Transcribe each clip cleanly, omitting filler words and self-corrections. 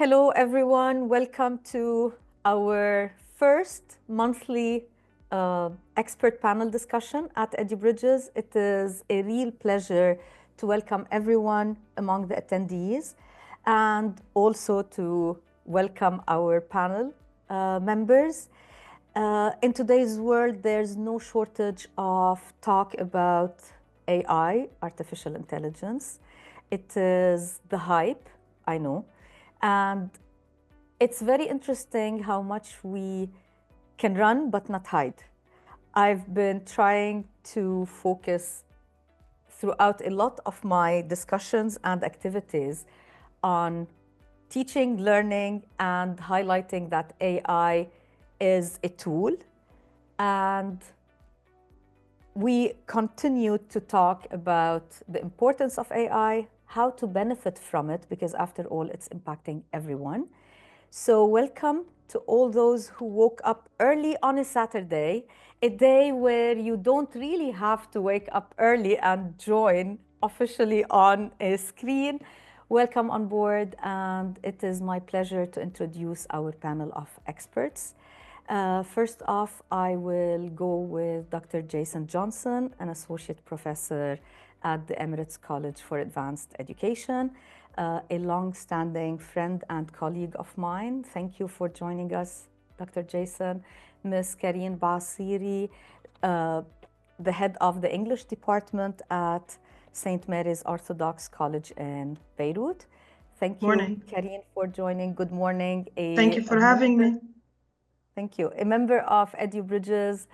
Hello, everyone. Welcome to our first monthly expert panel discussion at Edubridges. It is a real pleasure to welcome everyone among the attendees and also to welcome our panel members. In today's world, there's no shortage of talk about AI, artificial intelligence. It is the hype, I know. And it's very interesting how much we can run but not hide. I've been trying to focus throughout a lot of my discussions and activities on teaching, learning, and highlighting that AI is a tool. And we continue to talk about the importance of AI, how to benefit from it, because after all, it's impacting everyone. So welcome to all those who woke up early on a Saturday, a day where you don't really have to wake up early and join officially on a screen. Welcome on board, and it is my pleasure to introduce our panel of experts. First off, I will go with Dr. Jason Johnson, an associate professor at the Emirates College for Advanced Education, a long-standing friend and colleague of mine. Thank you for joining us, Dr. Jason. Ms. Carine Baassiri, the head of the English department at St. Mary's Orthodox College in Beirut. Thank you, Carine, for joining. Good morning. Thank you for having me. Thank you. A member of Edubridges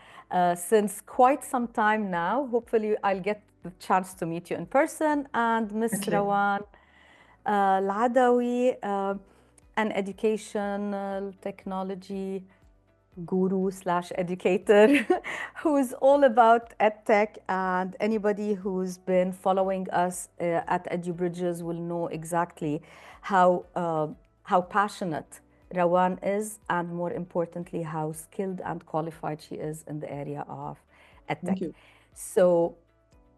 since quite some time now. Hopefully, I'll get the chance to meet you in person. And Ms. Rawan Al Adawi, an educational technology guru / educator who's all about EdTech, and anybody who's been following us at Edubridges will know exactly how passionate Rawan is, and more importantly, how skilled and qualified she is in the area of EdTech. Thank you. So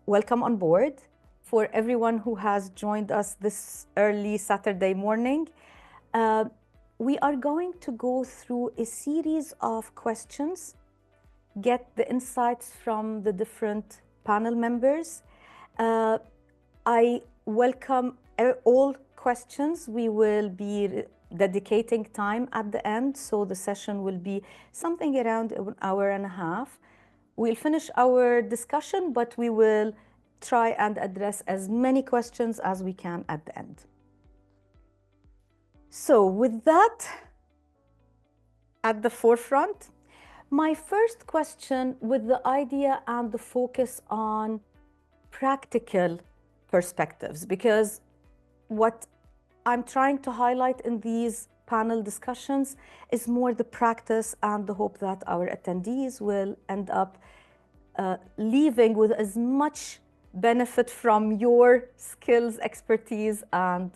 welcome on board. For everyone who has joined us this early Saturday morning, we are going to go through a series of questions, get the insights from the different panel members. I welcome all questions. We will be dedicating time at the end, so the session will be something around an hour and a half. We'll finish our discussion, but we will try and address as many questions as we can at the end. So with that at the forefront, my first question, with the idea and the focus on practical perspectives, because what I'm trying to highlight in these panel discussions is more the practice and the hope that our attendees will end up leaving with as much benefit from your skills, expertise, and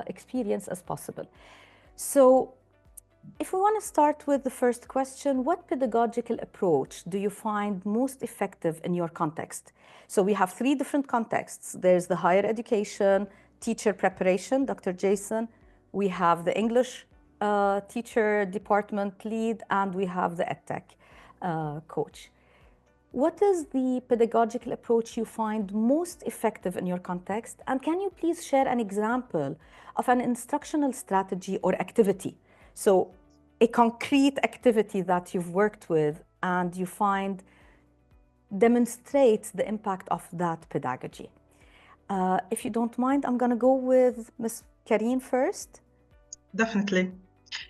experience as possible. So if we want to start with the first question, what pedagogical approach do you find most effective in your context? So we have three different contexts. There's the higher education, teacher preparation, Dr. Jason. We have the English teacher department lead, and we have the EdTech coach. What is the pedagogical approach you find most effective in your context? And can you please share an example of an instructional strategy or activity? So a concrete activity that you've worked with and you find demonstrates the impact of that pedagogy. If you don't mind, I'm going to go with Ms. Carine first. Definitely.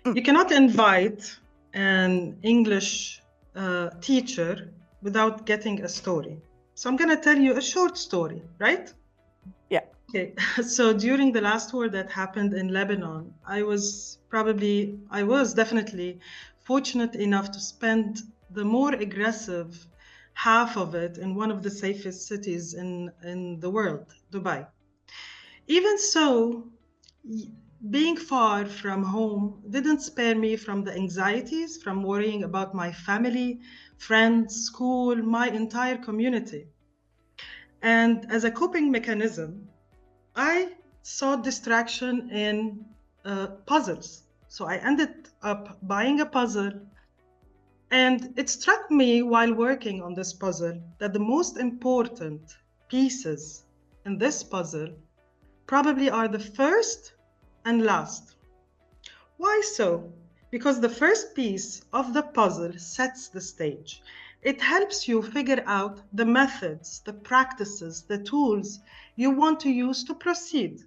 You cannot invite an English teacher without getting a story. So I'm going to tell you a short story, right? Yeah. Okay. So during the last war that happened in Lebanon, I was definitely fortunate enough to spend the more aggressive half of it in one of the safest cities in the world, Dubai. Even so, being far from home didn't spare me from the anxieties, from worrying about my family, friends, school, my entire community. And as a coping mechanism, I sought distraction in puzzles. So I ended up buying a puzzle, and it struck me while working on this puzzle that the most important pieces in this puzzle probably are the first and last. Why so? Because the first piece of the puzzle sets the stage. It helps you figure out the methods, the practices, the tools you want to use to proceed.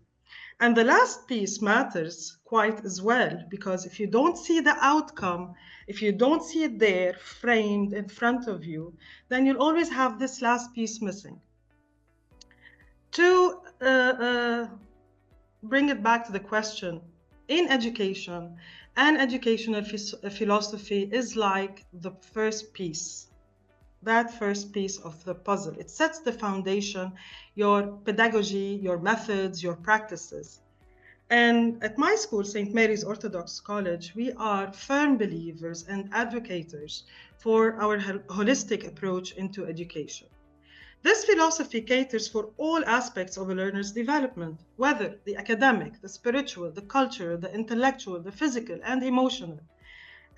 And the last piece matters quite as well, because if you don't see the outcome, if you don't see it there framed in front of you, then you'll always have this last piece missing. To bring it back to the question, in education, and educational philosophy is like the first piece. That first piece of the puzzle. It sets the foundation, your pedagogy, your methods, your practices. And at my school, St. Mary's Orthodox College, we are firm believers and advocates for our holistic approach into education. This philosophy caters for all aspects of a learner's development, whether the academic, the spiritual, the cultural, the intellectual, the physical, and emotional.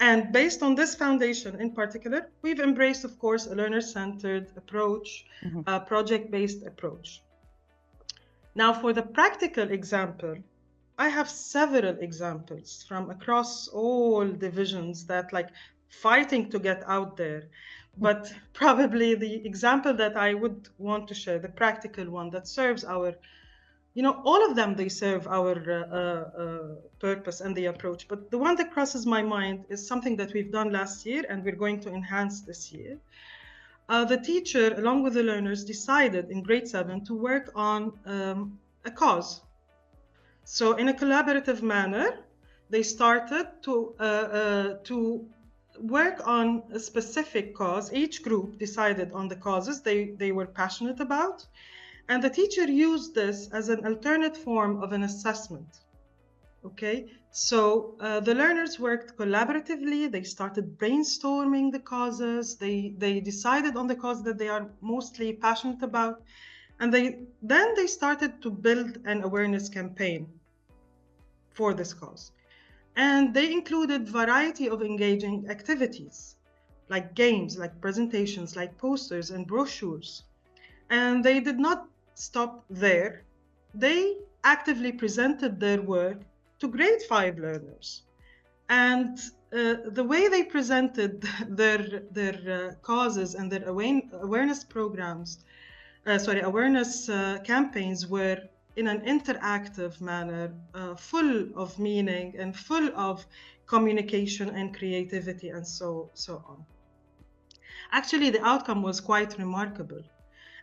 And based on this foundation in particular, we've embraced, of course, a learner-centered approach, a project-based approach. Now, for the practical example, I have several examples from across all divisions that like fighting to get out there. But probably the example that I would want to share, the practical one that serves our, all of them, they serve our purpose and the approach. But the one that crosses my mind is something that we've done last year and we're going to enhance this year. The teacher, along with the learners, decided in grade 7 to work on a cause. So in a collaborative manner, they started to work on a specific cause. Each group decided on the causes they were passionate about, and the teacher used this as an alternate form of an assessment. Okay, so the learners worked collaboratively. They started brainstorming the causes. They decided on the cause that they are mostly passionate about, and then they started to build an awareness campaign for this cause. And they included variety of engaging activities, like games, like presentations, like posters and brochures. And they did not stop there. They actively presented their work to grade 5 learners. And the way they presented their causes and their awareness programs, awareness campaigns were in an interactive manner, full of meaning and full of communication and creativity and so on. Actually, the outcome was quite remarkable.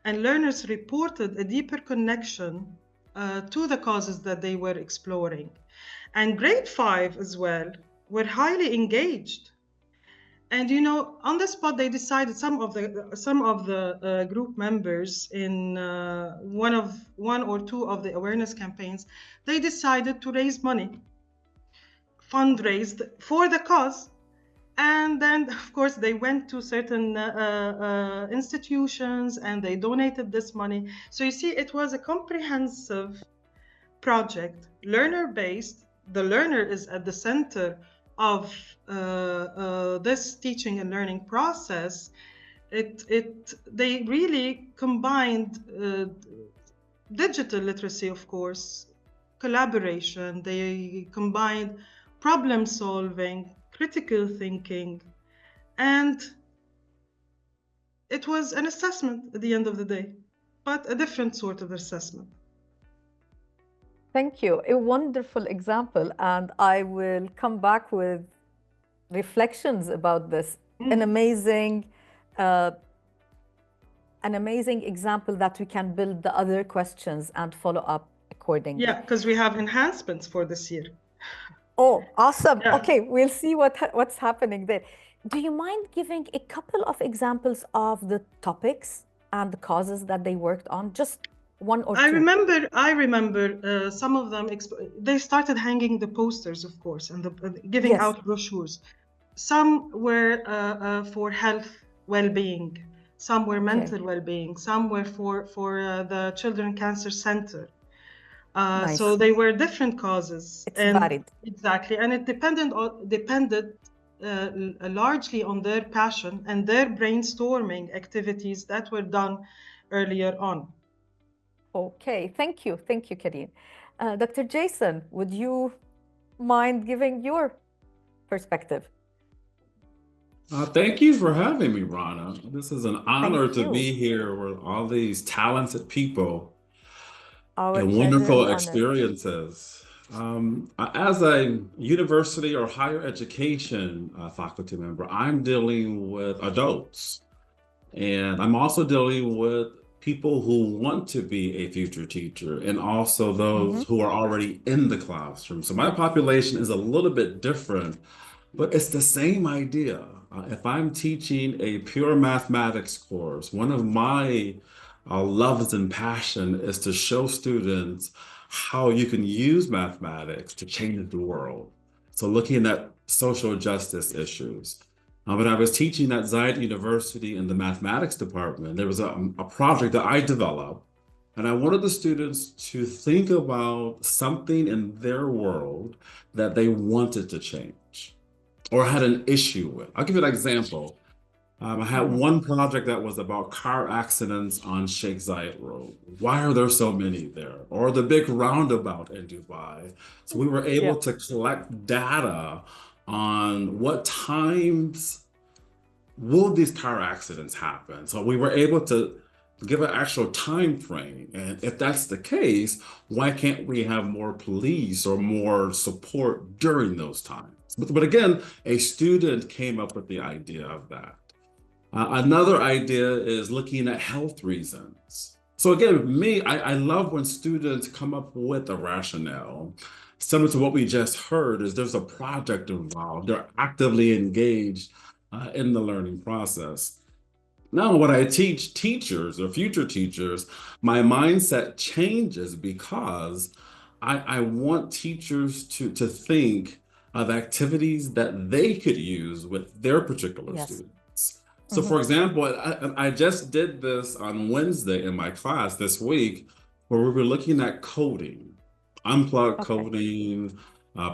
And learners reported a deeper connection to the causes that they were exploring. And grade 5 as well were highly engaged. And on the spot, they decided, some of the group members in one or two of the awareness campaigns, they decided to raise money, fundraised for the cause. And then, of course, they went to certain institutions and they donated this money. So you see, it was a comprehensive project, learner-based. The learner is at the center of this teaching and learning process. They really combined digital literacy, of course, collaboration. They combined problem solving, critical thinking, and it was an assessment at the end of the day, but a different sort of assessment. Thank you. A wonderful example, and I will come back with reflections about this. An amazing example that we can build the other questions and follow up accordingly. Yeah, because we have enhancements for this year. Oh, awesome. Yeah. Okay, we'll see what's happening there. Do you mind giving a couple of examples of the topics and the causes that they worked on? Just one or two. I remember some of them. They started hanging the posters, of course, and giving out brochures. Some were for health well-being. Some were mental well-being. Some were for the Children Cancer Center. Nice. So they were different causes. It's varied. Exactly. And it depended largely on their passion and their brainstorming activities that were done earlier on. Okay, thank you. Thank you, Carine. Dr. Jason, would you mind giving your perspective? Thank you for having me, Rana. This is an honor Thank to you. be here with all these talented people Our and pleasure and wonderful honor. experiences. As a university or higher education faculty member, I'm dealing with adults, and I'm also dealing with people who want to be a future teacher and also those who are already in the classroom. So my population is a little bit different, but it's the same idea. If I'm teaching a pure mathematics course, one of my loves and passion is to show students how you can use mathematics to change the world. So looking at social justice issues. When I was teaching at Zayed University in the mathematics department, there was a project that I developed, and I wanted the students to think about something in their world that they wanted to change or had an issue with. I'll give you an example. I had one project that was about car accidents on Sheikh Zayed Road. Why are there so many there? Or the big roundabout in Dubai. So we were able to collect data on what times will these car accidents happen. So we were able to give an actual time frame. And if that's the case, why can't we have more police or more support during those times? But again, a student came up with the idea of that. Another idea is looking at health reasons. So again, I love when students come up with a rationale. Similar to what we just heard is there's a project involved. They're actively engaged in the learning process. Now, when I teach teachers or future teachers, my mindset changes because I want teachers to think of activities that they could use with their particular students. So for example, I just did this on Wednesday in my class this week, where we were looking at coding, unplugged coding,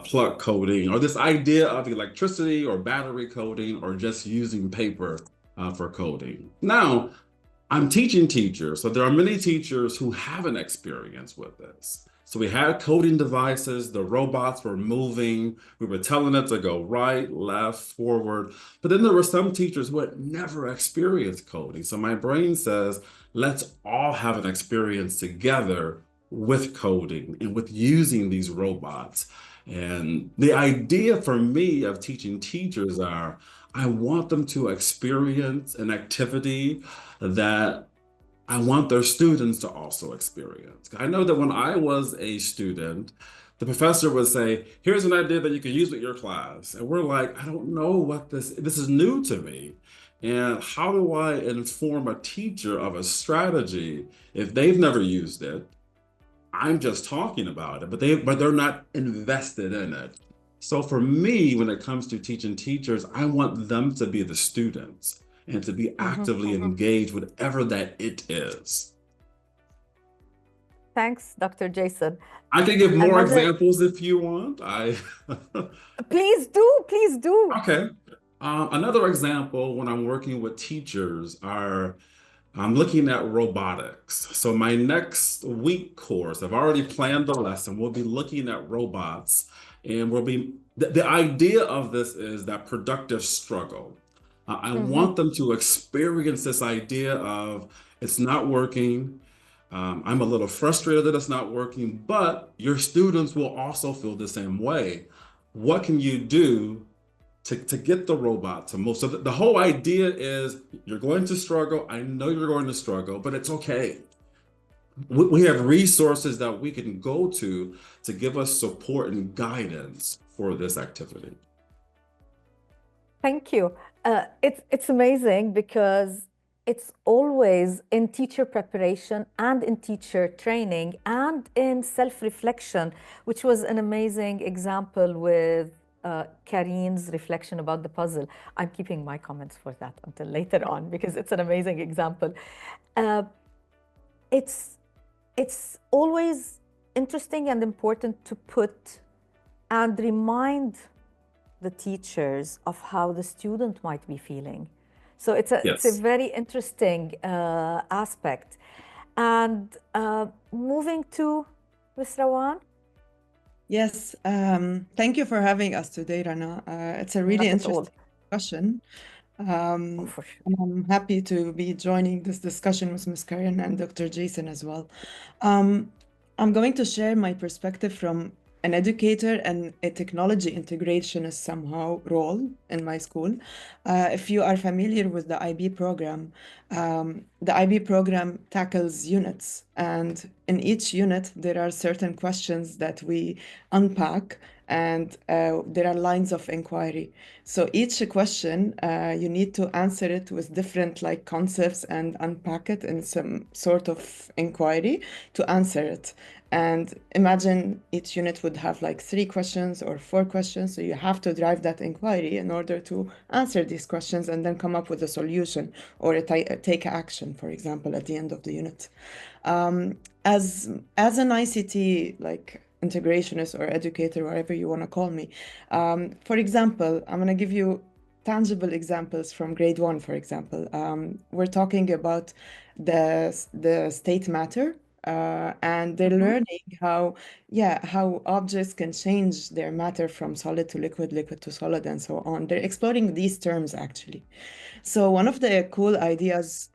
plug coding, or this idea of electricity or battery coding, or just using paper for coding. Now, I'm teaching teachers, so there are many teachers who haven't experienced with this. So we had coding devices, the robots were moving, we were telling it to go right, left, forward. But then there were some teachers who had never experienced coding. So my brain says, let's all have an experience together with coding and with using these robots. And the idea for me of teaching teachers are, I want them to experience an activity that I want their students to also experience. I know that when I was a student, the professor would say, here's an idea that you can use with your class. And we're like, I don't know what this is new to me. And how do I inform a teacher of a strategy if they've never used it? I'm just talking about it, but they're not invested in it. So for me, when it comes to teaching teachers, I want them to be the students and to be actively engaged, whatever that it is. Thanks, Dr. Jason. I can give more examples if you want. Please do, please do. Okay. Another example when I'm working with teachers I'm looking at robotics. So my next week course, I've already planned the lesson. We'll be looking at robots, and the idea of this is that productive struggle. I want them to experience this idea of it's not working. I'm a little frustrated that it's not working, but your students will also feel the same way. What can you do to get the robot to move? So the whole idea is you're going to struggle. I know you're going to struggle, but it's okay. We have resources that we can go to give us support and guidance for this activity. Thank you. It's amazing because it's always in teacher preparation and in teacher training and in self-reflection, which was an amazing example with Carine's reflection about the puzzle. I'm keeping my comments for that until later on because it's an amazing example. It's always interesting and important to put and remind the teachers of how the student might be feeling. So it's a very interesting aspect. And moving to Ms. Rawan. Yes, thank you for having us today, Rana. It's a really interesting discussion. For sure. I'm happy to be joining this discussion with Ms. Carine and Dr. Jason as well. I'm going to share my perspective from an educator and a technology integrationist somehow role in my school. If you are familiar with the IB program, the IB program tackles units, and in each unit there are certain questions that we unpack, and there are lines of inquiry. So each question, you need to answer it with different like concepts and unpack it in some sort of inquiry to answer it. And imagine each unit would have like 3 questions or 4 questions. So you have to drive that inquiry in order to answer these questions and then come up with a solution or take action, for example, at the end of the unit. As an ICT like integrationist or educator, whatever you want to call me, for example, I'm going to give you tangible examples from grade 1, for example. We're talking about the state matter. And they're learning how objects can change their matter from solid to liquid, liquid to solid, and so on. They're exploring these terms actually. So one of the cool ideas,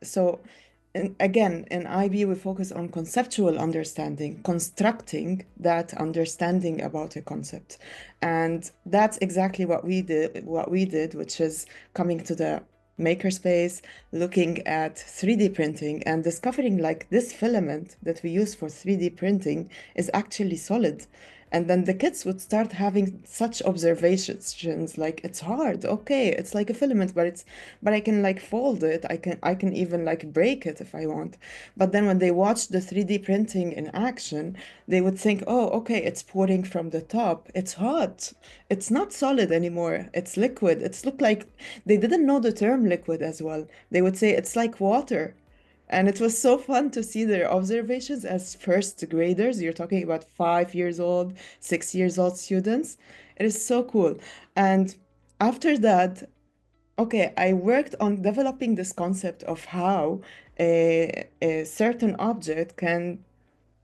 again, in IB, we focus on conceptual understanding, constructing that understanding about a concept. And that's exactly what we did, which is coming to the makerspace, looking at 3D printing and discovering like this filament that we use for 3D printing is actually solid. And then the kids would start having such observations like it's hard, okay, it's like a filament, but I can like fold it, I can even like break it if I want. But then when they watch the 3D printing in action, they would think, oh, okay, it's pouring from the top, it's hot, it's not solid anymore, it's liquid. It's look like they didn't know the term liquid as well. They would say it's like water. And it was so fun to see their observations as first graders. You're talking about 5 years old, 6 years old students. It is so cool. And after that, okay, I worked on developing this concept of how a certain object can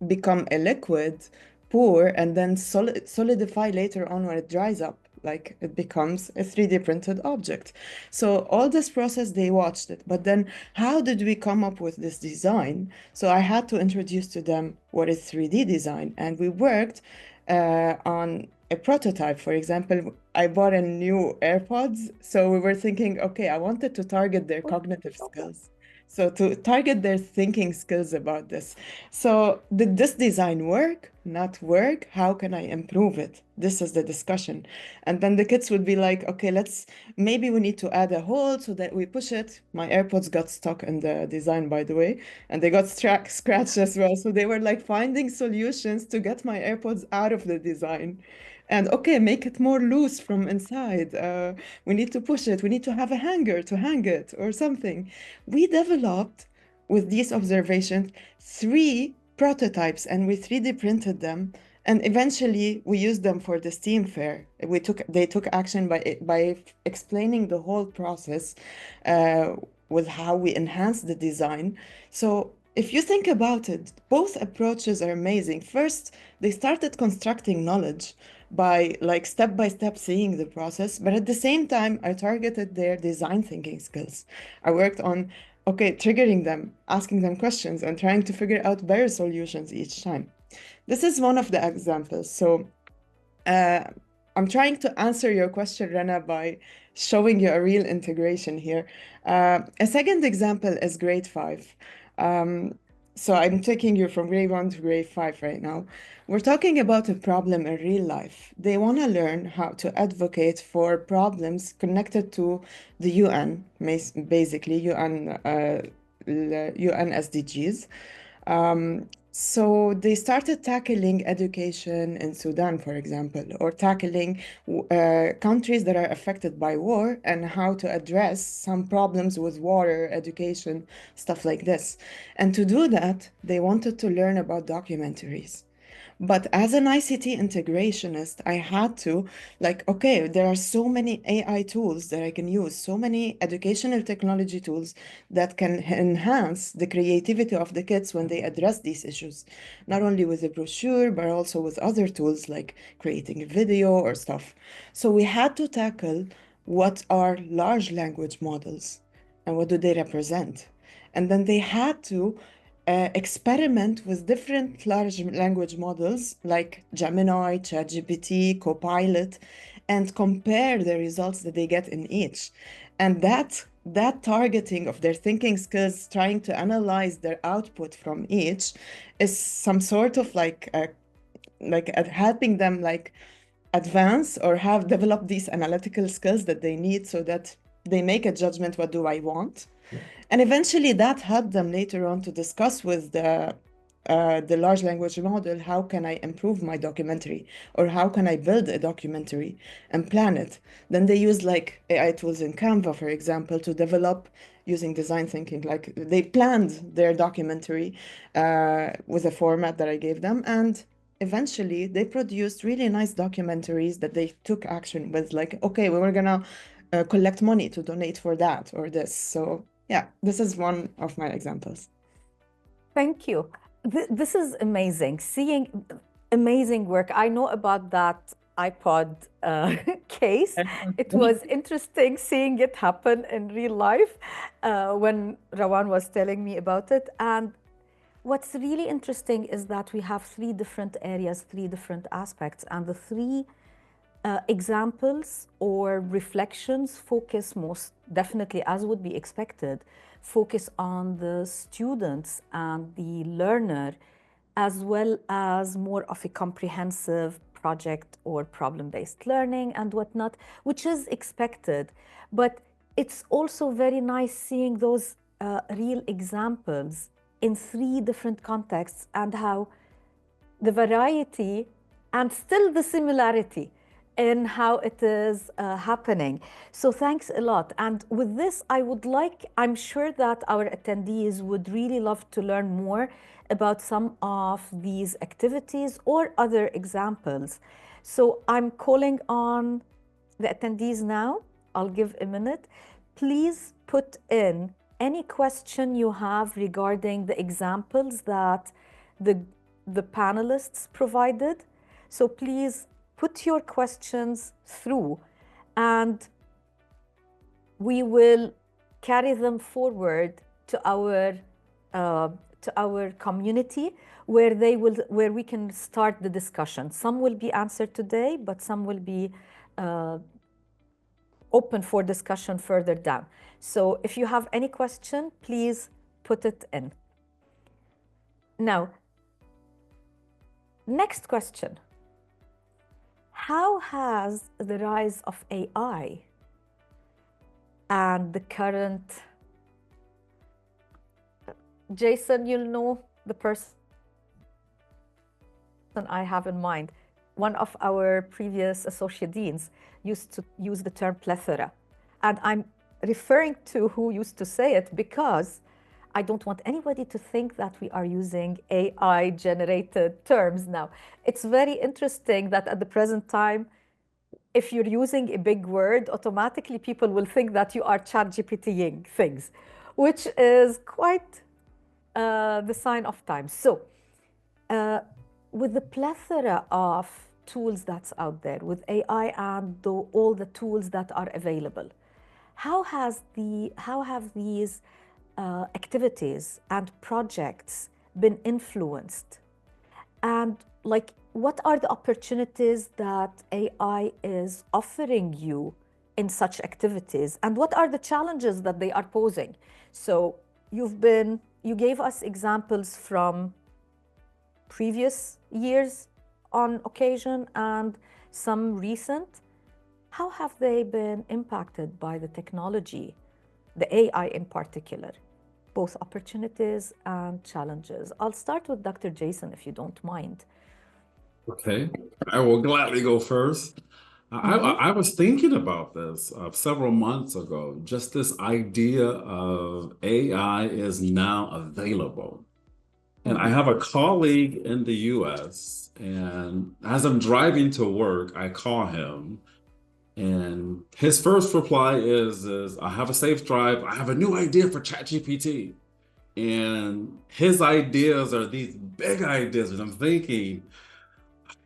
become a liquid, pour, and then solidify later on when it dries up. Like it becomes a 3D printed object. So all this process, they watched it. But then how did we come up with this design? So I had to introduce to them what is 3D design. And we worked on a prototype. For example, I bought a new AirPods. So we were thinking, okay, I wanted to target their cognitive skills. So to target their thinking skills about this. So did this design work? Not work? How can I improve it? This is the discussion. And then the kids would be like, okay, maybe we need to add a hole so that we push it. My AirPods got stuck in the design, by the way, and they got scratched as well. So they were like finding solutions to get my AirPods out of the design. And okay, make it more loose from inside. We need to push it. We need to have a hanger to hang it or something. We developed with these observations 3 prototypes and we 3D printed them. And eventually we used them for the STEAM fair. They took action by explaining the whole process with how we enhanced the design. So if you think about it, both approaches are amazing. First, they started constructing knowledge by like step by step seeing the process, but at the same time, I targeted their design thinking skills. I worked on, okay, triggering them, asking them questions, and trying to figure out better solutions each time. This is one of the examples. So I'm trying to answer your question, Rana, by showing you a real integration here. A second example is grade 5. So I'm taking you from grade 1 to grade 5 right now. We're talking about a problem in real life. They want to learn how to advocate for problems connected to the UN, basically UN SDGs. So they started tackling education in Sudan, for example, or tackling countries that are affected by war and how to address some problems with water, education, stuff like this. And to do that, they wanted to learn about documentaries. But as an ICT integrationist, I had to, like, okay, there are so many AI tools that I can use, so many educational technology tools that can enhance the creativity of the kids when they address these issues, not only with the brochure, but also with other tools like creating a video or stuff. So we had to tackle what are large language models and what do they represent. And then they had to experiment with different large language models like Gemini, ChatGPT, Copilot, and compare the results that they get in each. And that targeting of their thinking skills, trying to analyze their output from each, is some sort of helping them like advance or have developed these analytical skills that they need so that they make a judgment, what do I want? And eventually that helped them later on to discuss with the large language model, how can I improve my documentary, or how can I build a documentary and plan it? Then they use like AI tools in Canva, for example, to develop using design thinking. Like they planned their documentary with a format that I gave them, and eventually they produced really nice documentaries that they took action with, like, okay, we were gonna collect money to donate for that or this. So yeah, this is one of my examples. Thank you. This is amazing. Seeing amazing work. I know about that iPod case. It was interesting seeing it happen in real life when Rawan was telling me about it. And what's really interesting is that we have three different areas, three different aspects, and the three examples or reflections focus most definitely, as would be expected, focus on the students and the learner, as well as more of a comprehensive project or problem-based learning and whatnot, which is expected. But it's also very nice seeing those real examples in three different contexts and how the variety and still the similarity in how it is happening. So thanks a lot. And with this, I'm sure that our attendees would really love to learn more about some of these activities or other examples. So I'm calling on the attendees now. I'll give a minute. Please put in any question you have regarding the examples that the panelists provided. So please put your questions through and we will carry them forward to our community where we can start the discussion. Some will be answered today, but some will be open for discussion further down. So if you have any question, please put it in. Now, next question. How has the rise of AI and the current, Jason, you'll know the person I have in mind. One of our previous associate deans used to use the term plethora. And I'm referring to who used to say it because I don't want anybody to think that we are using AI-generated terms now. It's very interesting that at the present time, if you're using a big word, automatically people will think that you are ChatGPT-ing things, which is quite the sign of times. So with the plethora of tools that's out there, with AI and all the tools that are available, how have these activities and projects been influenced? And like, what are the opportunities that AI is offering you in such activities? And what are the challenges that they are posing? So you gave us examples from previous years on occasion and some recent. How have they been impacted by the technology, the AI in particular? Both opportunities and challenges. I'll start with Dr. Jason, if you don't mind. Okay, I will gladly go first. I was thinking about this several months ago, just this idea of AI is now available. And I have a colleague in the US, and as I'm driving to work, I call him, and his first reply is I have a safe drive. I have a new idea for ChatGPT. And his ideas are these big ideas, and I'm thinking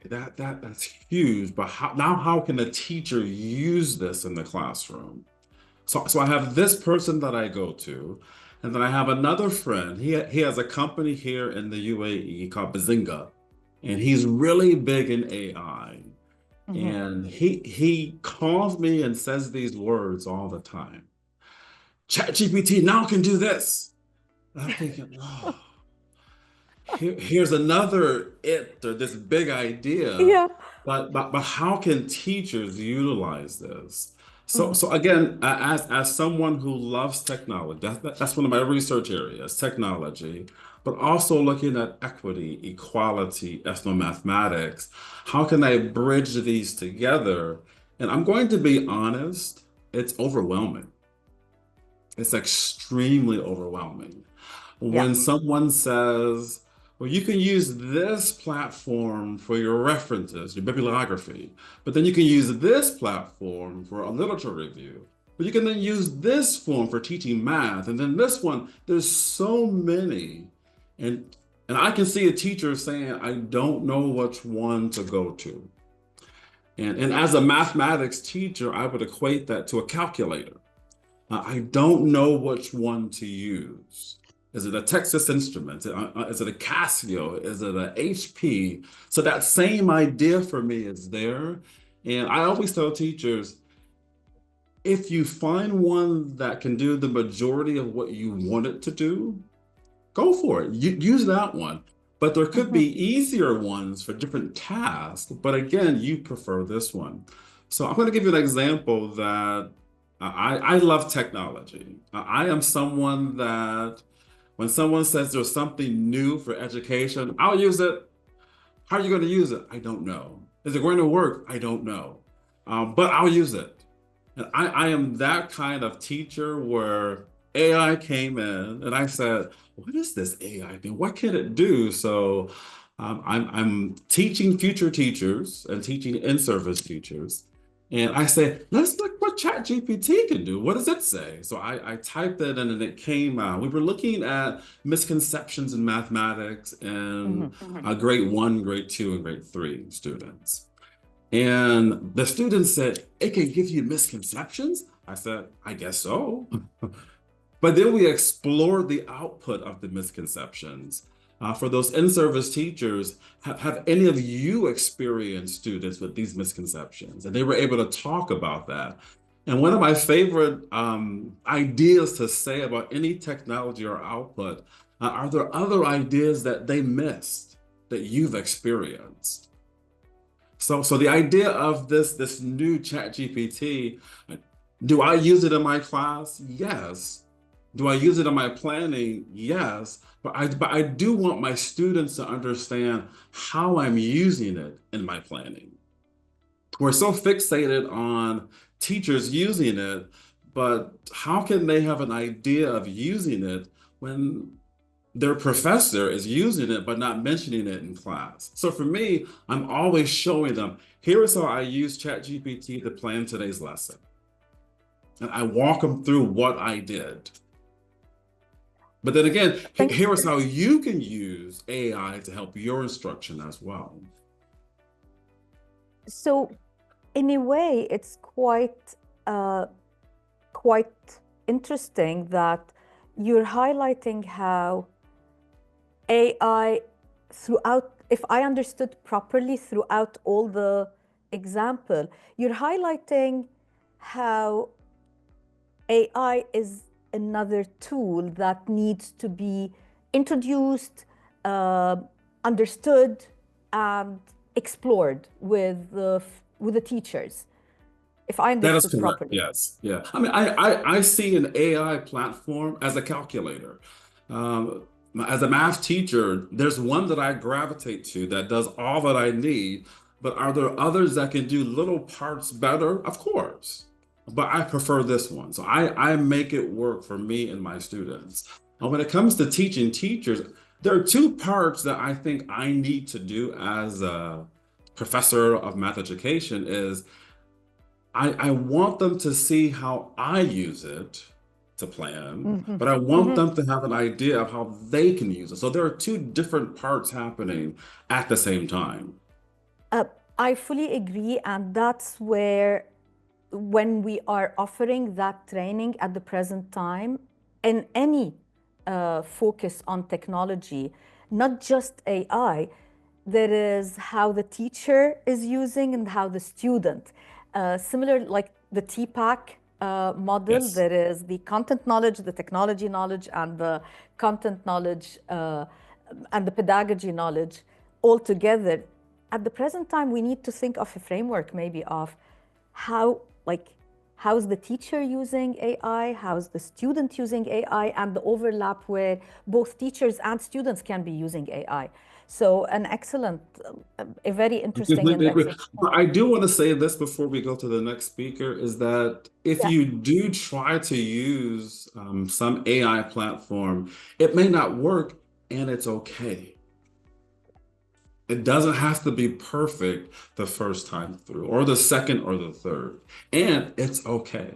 that's huge. But how can a teacher use this in the classroom? So I have this person that I go to, and then I have another friend. He has a company here in the UAE called Bazinga, and he's really big in AI. And he calls me and says these words all the time. ChatGPT now can do this. And I'm thinking, oh, here's another or this big idea. Yeah. But how can teachers utilize this? So again, as someone who loves technology, that's one of my research areas, technology, but also looking at equity, equality, ethnomathematics. How can I bridge these together? And I'm going to be honest, it's overwhelming. It's extremely overwhelming. When someone says, well, you can use this platform for your references, your bibliography, but then you can use this platform for a literature review, but you can then use this form for teaching math, and then this one, there's so many. And I can see a teacher saying, I don't know which one to go to. And as a mathematics teacher, I would equate that to a calculator. I don't know which one to use. Is it a Texas Instruments? Is it a Casio? Is it a HP? So that same idea for me is there. And I always tell teachers, if you find one that can do the majority of what you want it to do, go for it. Use that one. But there could be easier ones for different tasks. But again, you prefer this one. So I'm going to give you an example that I love technology. I am someone that when someone says there's something new for education, I'll use it. How are you going to use it? I don't know. Is it going to work? I don't know. But I'll use it. And I am that kind of teacher where AI came in and I said, what is this AI thing? What can it do? So I'm teaching future teachers and teaching in-service teachers. And I said, let's look what ChatGPT can do. What does it say? So I typed it in and it came out. We were looking at misconceptions in mathematics in grade 1, grade 2, and grade 3 students. And the students said, it can give you misconceptions? I said, I guess so. But then we explored the output of the misconceptions. For those in-service teachers, have any of you experienced students with these misconceptions? And they were able to talk about that. And one of my favorite ideas to say about any technology or output, are there other ideas that they missed that you've experienced? So the idea of this new ChatGPT, do I use it in my class? Yes. Do I use it in my planning? Yes. But I do want my students to understand how I'm using it in my planning. We're so fixated on teachers using it, but how can they have an idea of using it when their professor is using it but not mentioning it in class? So for me, I'm always showing them, here is how I use ChatGPT to plan today's lesson. And I walk them through what I did. But then again, here is how you can use AI to help your instruction as well. So in a way, it's quite interesting that you're highlighting how AI throughout, if I understood properly throughout all the example, you're highlighting how AI is another tool that needs to be introduced, understood, and explored with the teachers. If I understood that is correct. Properly. Yes. Yeah. I mean, I see an AI platform as a calculator. As a math teacher, there's one that I gravitate to that does all that I need. But are there others that can do little parts better? Of course. But I prefer this one. So I make it work for me and my students. And when it comes to teaching teachers, There are two parts that I think I need to do as a professor of math education is I want them to see how I use it to plan, but I want them to have an idea of how they can use it. So there are two different parts happening at the same time. I fully agree, and that's where, when we are offering that training at the present time, in any focus on technology, not just AI, there is how the teacher is using and how the student. Similar, like the TPAC model, Yes. there is the content knowledge, the technology knowledge, and the content knowledge and the pedagogy knowledge all together. At the present time, we need to think of a framework maybe of how's the teacher using AI, how's the student using AI, and the overlap where both teachers and students can be using AI. So an excellent, a very I interesting completely agree. indexing. But I do want to say this before we go to the next speaker is that if Yeah. you do try to use some AI platform, it may not work and it's okay. It doesn't have to be perfect the first time through, or the second or the third. And it's okay.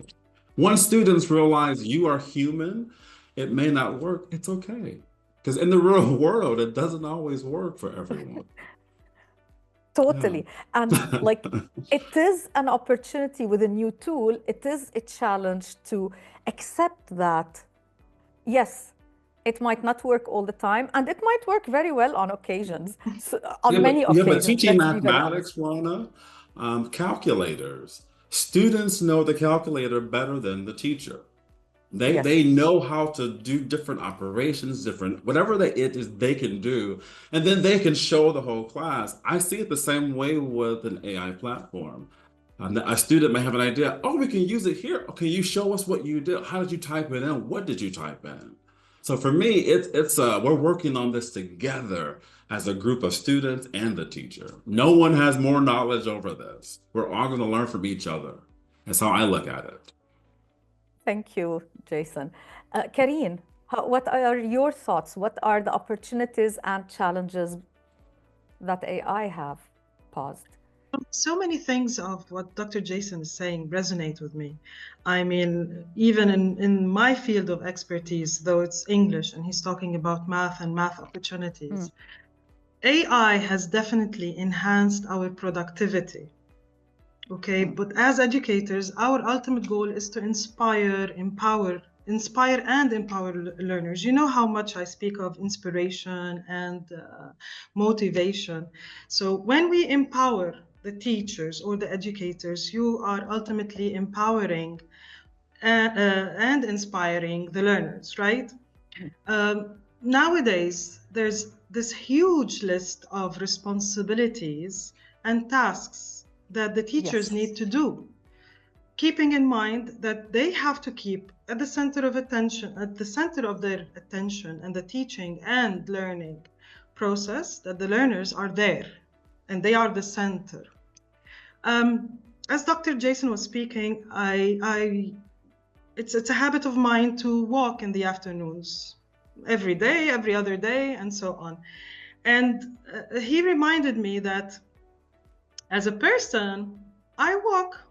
Once students realize you are human, it may not work, it's okay. Because in the real world, it doesn't always work for everyone. Totally. And like, it is an opportunity with a new tool. It is a challenge to accept that, yes, it might not work all the time, and it might work very well on occasions, on many occasions. Teaching Let's be very honest. mathematics, Rana, calculators. Students know the calculator better than the teacher. Yes. They know how to do different operations, different whatever it is they can do, and then they can show the whole class. I see it the same way with an AI platform. A student may have an idea. Oh, we can use it here. Okay, you show us what you did. How did you type it in? What did you type in? So for me, it's we're working on this together as a group of students and the teacher. No one has more knowledge over this. We're all going to learn from each other. That's how I look at it. Thank you, Jason. Carine, what are your thoughts? What are the opportunities and challenges that AI have posed? So many things of what Dr. Jason is saying resonate with me. I mean, even in my field of expertise, though it's English and he's talking about math and math opportunities, AI has definitely enhanced our productivity. Okay, but as educators, our ultimate goal is to inspire and empower learners. You know how much I speak of inspiration and motivation. So when we empower the teachers or the educators, you are ultimately empowering and inspiring the learners, right? Nowadays, there's this huge list of responsibilities and tasks that the teachers need to do, keeping in mind that they have to keep at the center of their attention and the teaching and learning process, that the learners are there and they are the center. As Dr. Jason was speaking, it's a habit of mine to walk in the afternoons, every day, every other day, and so on. And he reminded me that as a person, I walk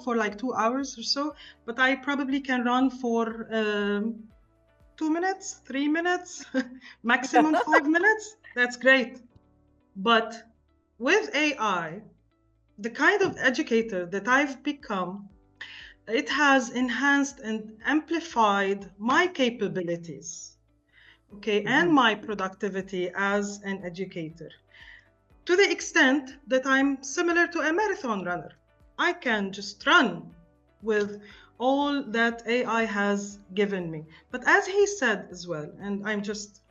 for like 2 hours or so, but I probably can run for 2 minutes, 3 minutes, maximum 5 minutes. That's great. But with AI, the kind of educator that I've become, it has enhanced and amplified my capabilities, okay, and my productivity as an educator, to the extent that I'm similar to a marathon runner. I can just run with all that AI has given me. But as he said as well, and I'm just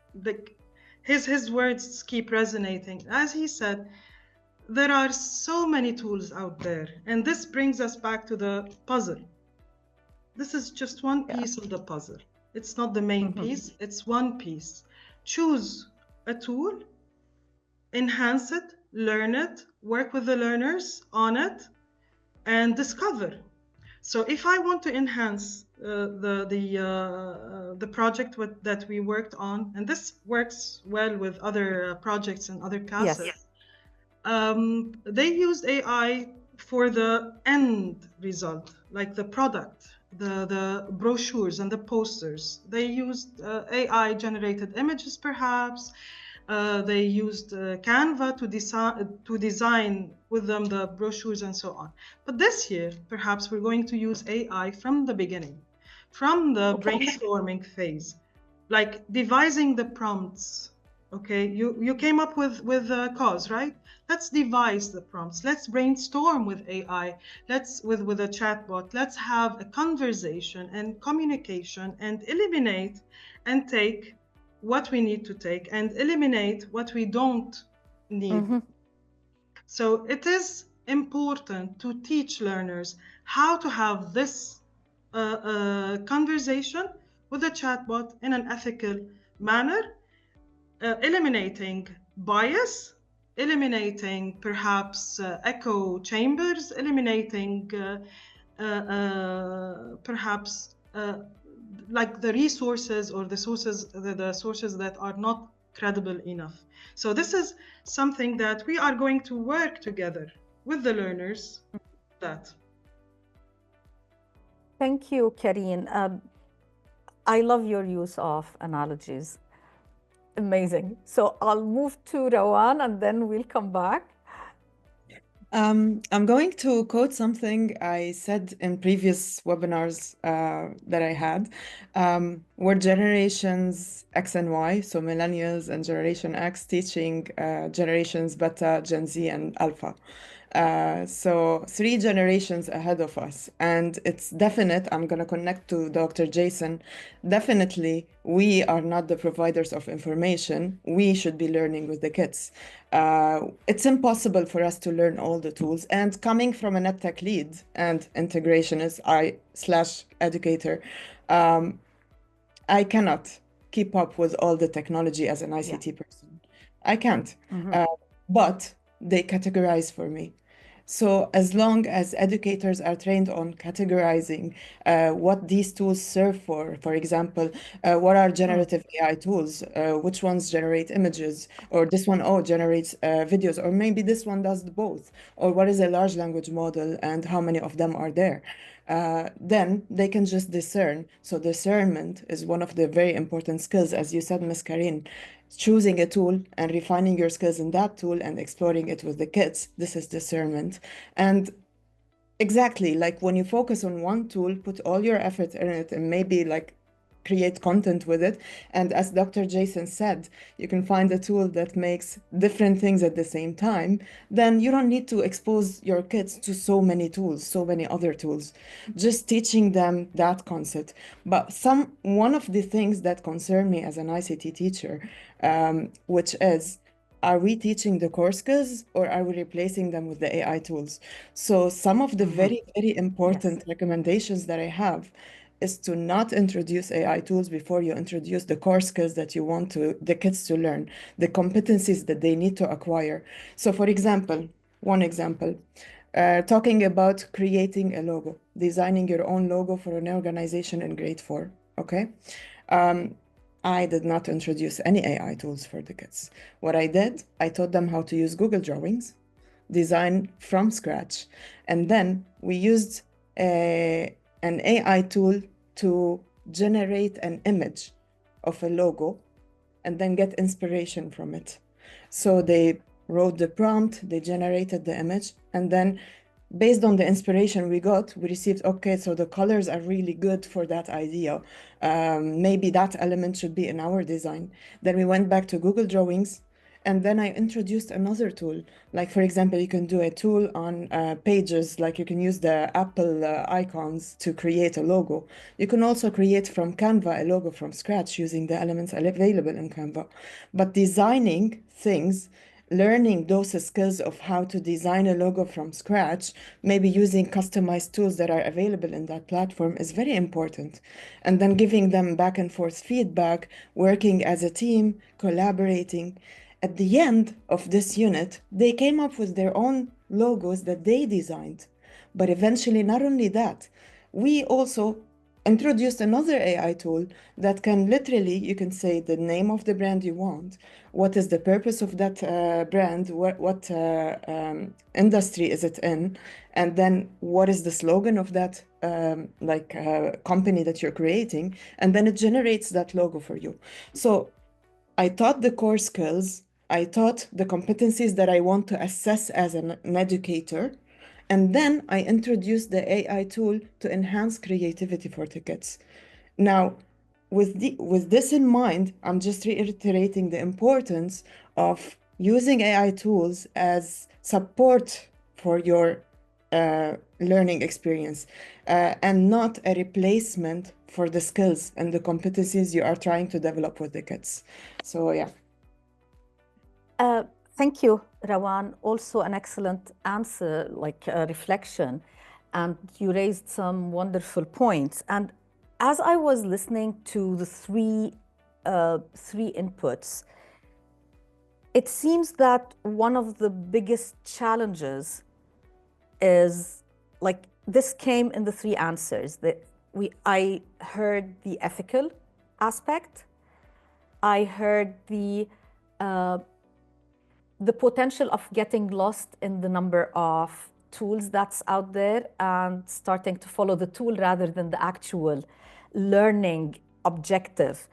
his words keep resonating. As he said, there are so many tools out there, and this brings us back to the puzzle. This is just one piece of the puzzle. It's not the main piece, it's one piece. Choose a tool, enhance it, learn it, work with the learners on it, and discover. So if I want to enhance the project that we worked on, and this works well with other projects and other classes. Yes. They used AI for the end result, like the product, the brochures and the posters. They used AI generated images, perhaps. They used Canva to design with them the brochures and so on. But this year, perhaps we're going to use AI from the beginning, from the brainstorming phase, like devising the prompts. Okay, you came up with a cause, right? Let's devise the prompts. Let's brainstorm with AI. Let's with a chatbot. Let's have a conversation and communication and eliminate and take what we need to take and eliminate what we don't need. So it is important to teach learners how to have this conversation with a chatbot in an ethical manner, eliminating bias, eliminating perhaps echo chambers, eliminating perhaps like the resources or the sources that are not credible enough. So this is something that we are going to work together with the learners. That. Thank you, Carine. I love your use of analogies. Amazing. So I'll move to Rawan and then we'll come back. I'm going to quote something I said in previous webinars that I had. We're generations X and Y, so millennials and Generation X teaching generations Beta, Gen Z, and Alpha. So 3 generations ahead of us. And it's definite, I'm going to connect to Dr. Jason. Definitely, we are not the providers of information. We should be learning with the kids. It's impossible for us to learn all the tools. And coming from an EdTech lead and integrationist, /educator, I cannot keep up with all the technology as an ICT person. I can't. But they categorize for me. So as long as educators are trained on categorizing what these tools serve for example, what are generative AI tools, which ones generate images, or this one, generates videos, or maybe this one does both, or what is a large language model and how many of them are there, then they can just discern. So discernment is one of the very important skills, as you said, Ms. Carine. Choosing a tool and refining your skills in that tool and exploring it with the kids, this is discernment. And exactly, like when you focus on one tool, put all your effort in it and maybe like create content with it. And as Dr. Jason said, you can find a tool that makes different things at the same time, then you don't need to expose your kids to so many tools, so many other tools, just teaching them that concept. But one of the things that concern me as an ICT teacher, which is, are we teaching the core skills or are we replacing them with the AI tools? So some of the very, very important recommendations that I have is to not introduce AI tools before you introduce the core skills that you want the kids to learn, the competencies that they need to acquire. So for example, one example, talking about creating a logo, designing your own logo for an organization in grade 4, okay? I did not introduce any AI tools for the kids. What I did, I taught them how to use Google Drawings, design from scratch, and then we used an AI tool to generate an image of a logo and then get inspiration from it. So they wrote the prompt, they generated the image, and then based on the inspiration we got, we received, okay, so the colors are really good for that idea. Maybe that element should be in our design. Then we went back to Google Drawings, and then I introduced another tool. Like, for example, you can do a tool on pages, like you can use the Apple icons to create a logo. You can also create from Canva a logo from scratch using the elements available in Canva. But designing things, learning those skills of how to design a logo from scratch, maybe using customized tools that are available in that platform, is very important. And then giving them back and forth feedback, working as a team, collaborating. At the end of this unit, they came up with their own logos that they designed. But eventually, not only that, we also introduced another AI tool that can literally, you can say the name of the brand you want, what is the purpose of that brand, what industry is it in, and then what is the slogan of that company that you're creating, and then it generates that logo for you. So I taught the core skills, I taught the competencies that I want to assess as an educator, and then I introduced the AI tool to enhance creativity for the kids. Now, with this in mind, I'm just reiterating the importance of using AI tools as support for your learning experience and not a replacement for the skills and the competencies you are trying to develop with the kids. So, yeah. Thank you, Rawan. Also an excellent answer, like reflection. And you raised some wonderful points. And as I was listening to the three inputs, it seems that one of the biggest challenges is, like, this came in the three answers. I heard the ethical aspect. I heard the potential of getting lost in the number of tools that's out there and starting to follow the tool rather than the actual learning objective.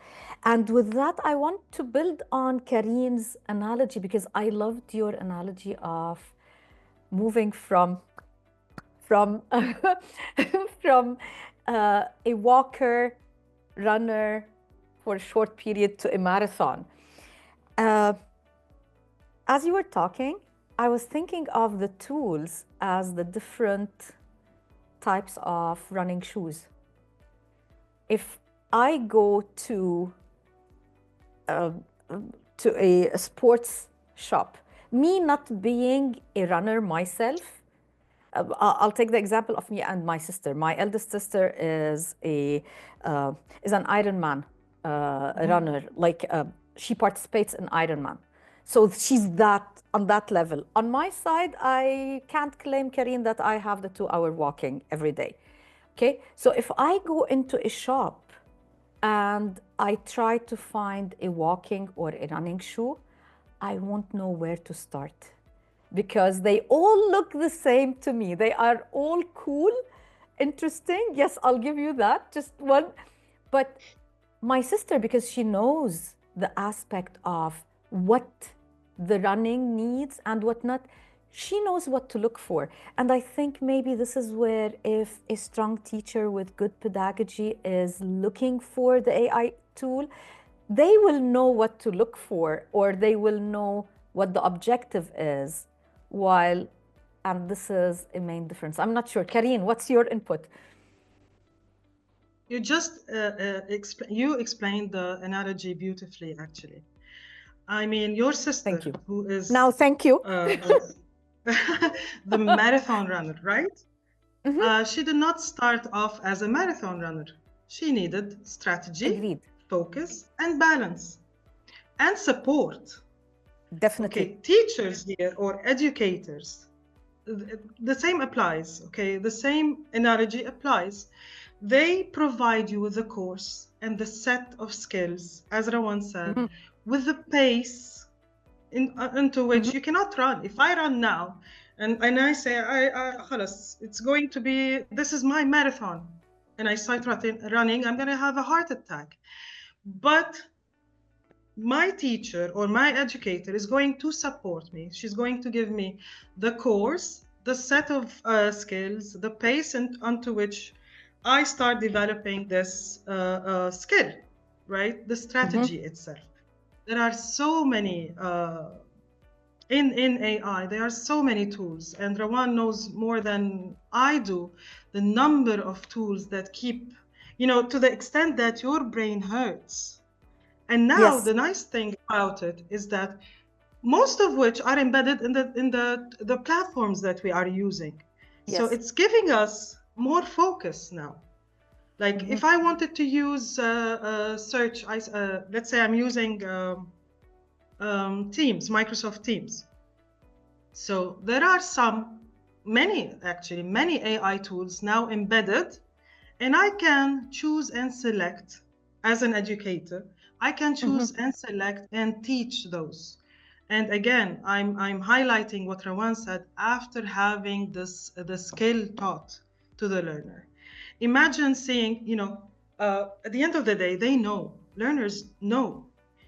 And with that, I want to build on Carine's analogy, because I loved your analogy of moving from from a walker, runner for a short period to a marathon. As you were talking, I was thinking of the tools as the different types of running shoes. If I go to a sports shop, me not being a runner myself, I'll take the example of me and my sister. My eldest sister is an Ironman runner. Like she participates in Ironman. So she's on that level. On my side, I can't claim, Carine, that I have the 2-hour walking every day. Okay, so if I go into a shop and I try to find a walking or a running shoe, I won't know where to start, because they all look the same to me. They are all cool, interesting. Yes, I'll give you that, just one. But my sister, because she knows the aspect of what the running needs and what not, she knows what to look for. And I think maybe this is where, if a strong teacher with good pedagogy is looking for the AI tool, they will know what to look for, or they will know what the objective is. And this is a main difference. I'm not sure. Carine, what's your input? You just explained the analogy beautifully, actually. I mean, your sister, thank you. who is now, thank you, the marathon runner, right? Mm-hmm. She did not start off as a marathon runner. She needed strategy, Agreed. Focus, and balance, and support. Definitely. Okay, teachers here or educators, the same applies. Okay, the same analogy applies. They provide you with the course and the set of skills, as Rawan said, Mm-hmm. with the pace into which you cannot run. If I run now and I say, it's going to be, this is my marathon, and I start running, I'm going to have a heart attack. But my teacher or my educator is going to support me. She's going to give me the course, the set of skills, the pace onto which I start developing this skill, right? The strategy itself. There are so many, in AI, there are so many tools, and Rawan knows more than I do the number of tools that keep, to the extent that your brain hurts. And now Yes. the nice thing about it is that most of which are embedded in the platforms that we are using. Yes. So it's giving us more focus now. Like if I wanted to use search, let's say I'm using Teams, Microsoft Teams. So there are many AI tools now embedded And I can choose and select as an educator. I can choose and select and teach those. And again, I'm highlighting what Rawan said after having the skill taught to the learner. Imagine seeing, at the end of the day, they know, learners know.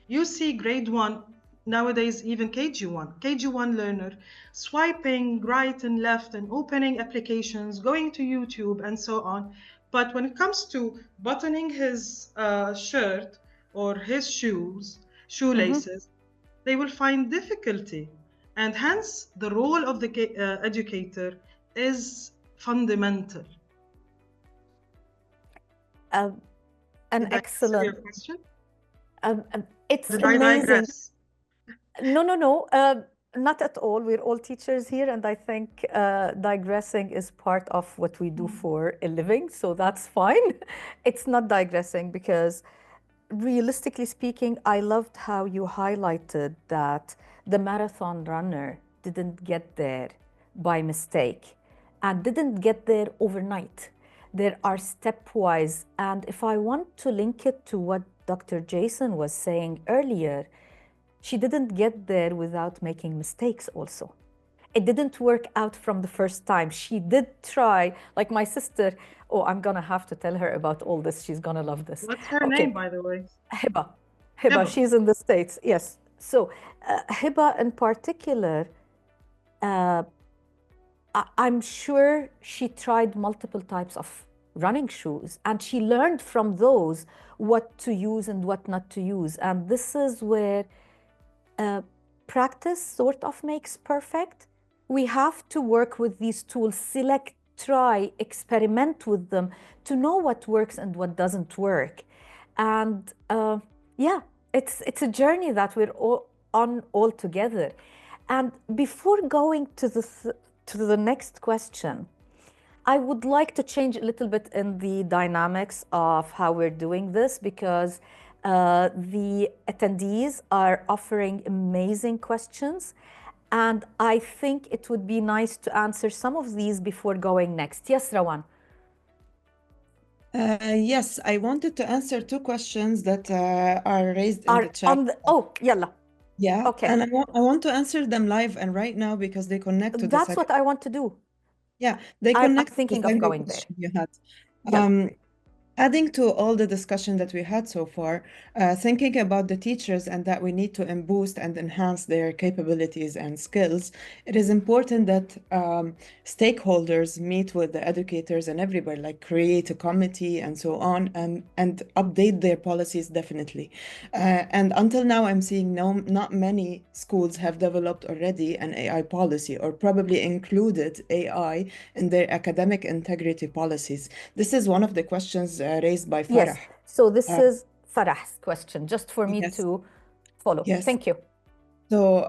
You see grade one, nowadays even KG1 learner swiping right and left and opening applications, going to YouTube and so on. But when it comes to buttoning his shirt or his shoelaces, they will find difficulty. And hence, the role of the educator is fundamental. An Did I answer excellent. your question? It's Did I amazing. digress? No, not at all. We're all teachers here, and I think digressing is part of what we do for a living, so that's fine. It's not digressing because, realistically speaking, I loved how you highlighted that the marathon runner didn't get there by mistake and didn't get there overnight. There are stepwise, and if I want to link it to what Dr. Jason was saying earlier, she didn't get there without making mistakes also. It didn't work out from the first time. She did try, like my sister. Oh, I'm gonna have to tell her about all this. She's gonna love this. What's her Okay. name, by the way? Hiba. Hiba. She's in the States, yes. So Hiba in particular, I'm sure she tried multiple types of running shoes and she learned from those what to use and what not to use. And this is where practice sort of makes perfect. We have to work with these tools, select, try, experiment with them to know what works and what doesn't work. And yeah, it's a journey that we're all on all together. And before going to the next question, I would like to change a little bit in the dynamics of how we're doing this because the attendees are offering amazing questions. And I think it would be nice to answer some of these before going next. Yes, Rawan. Yes, I wanted to answer two questions that are raised in the chat. Yalla. Yeah, Okay. and I want to answer them live and right now because they connect to the That's second. what I want to do. Yeah, they I'm connect to the thinking of second going there. question you had. Yalla. Adding to all the discussion that we had so far, thinking about the teachers and that we need to boost and enhance their capabilities and skills, it is important that stakeholders meet with the educators and everybody, like create a committee and so on, and update their policies definitely. And until now, I'm seeing not many schools have developed already an AI policy or probably included AI in their academic integrity policies. This is one of the questions raised by Farah. Yes, so this is Farah's question, just for me to follow. Yes. Thank you. So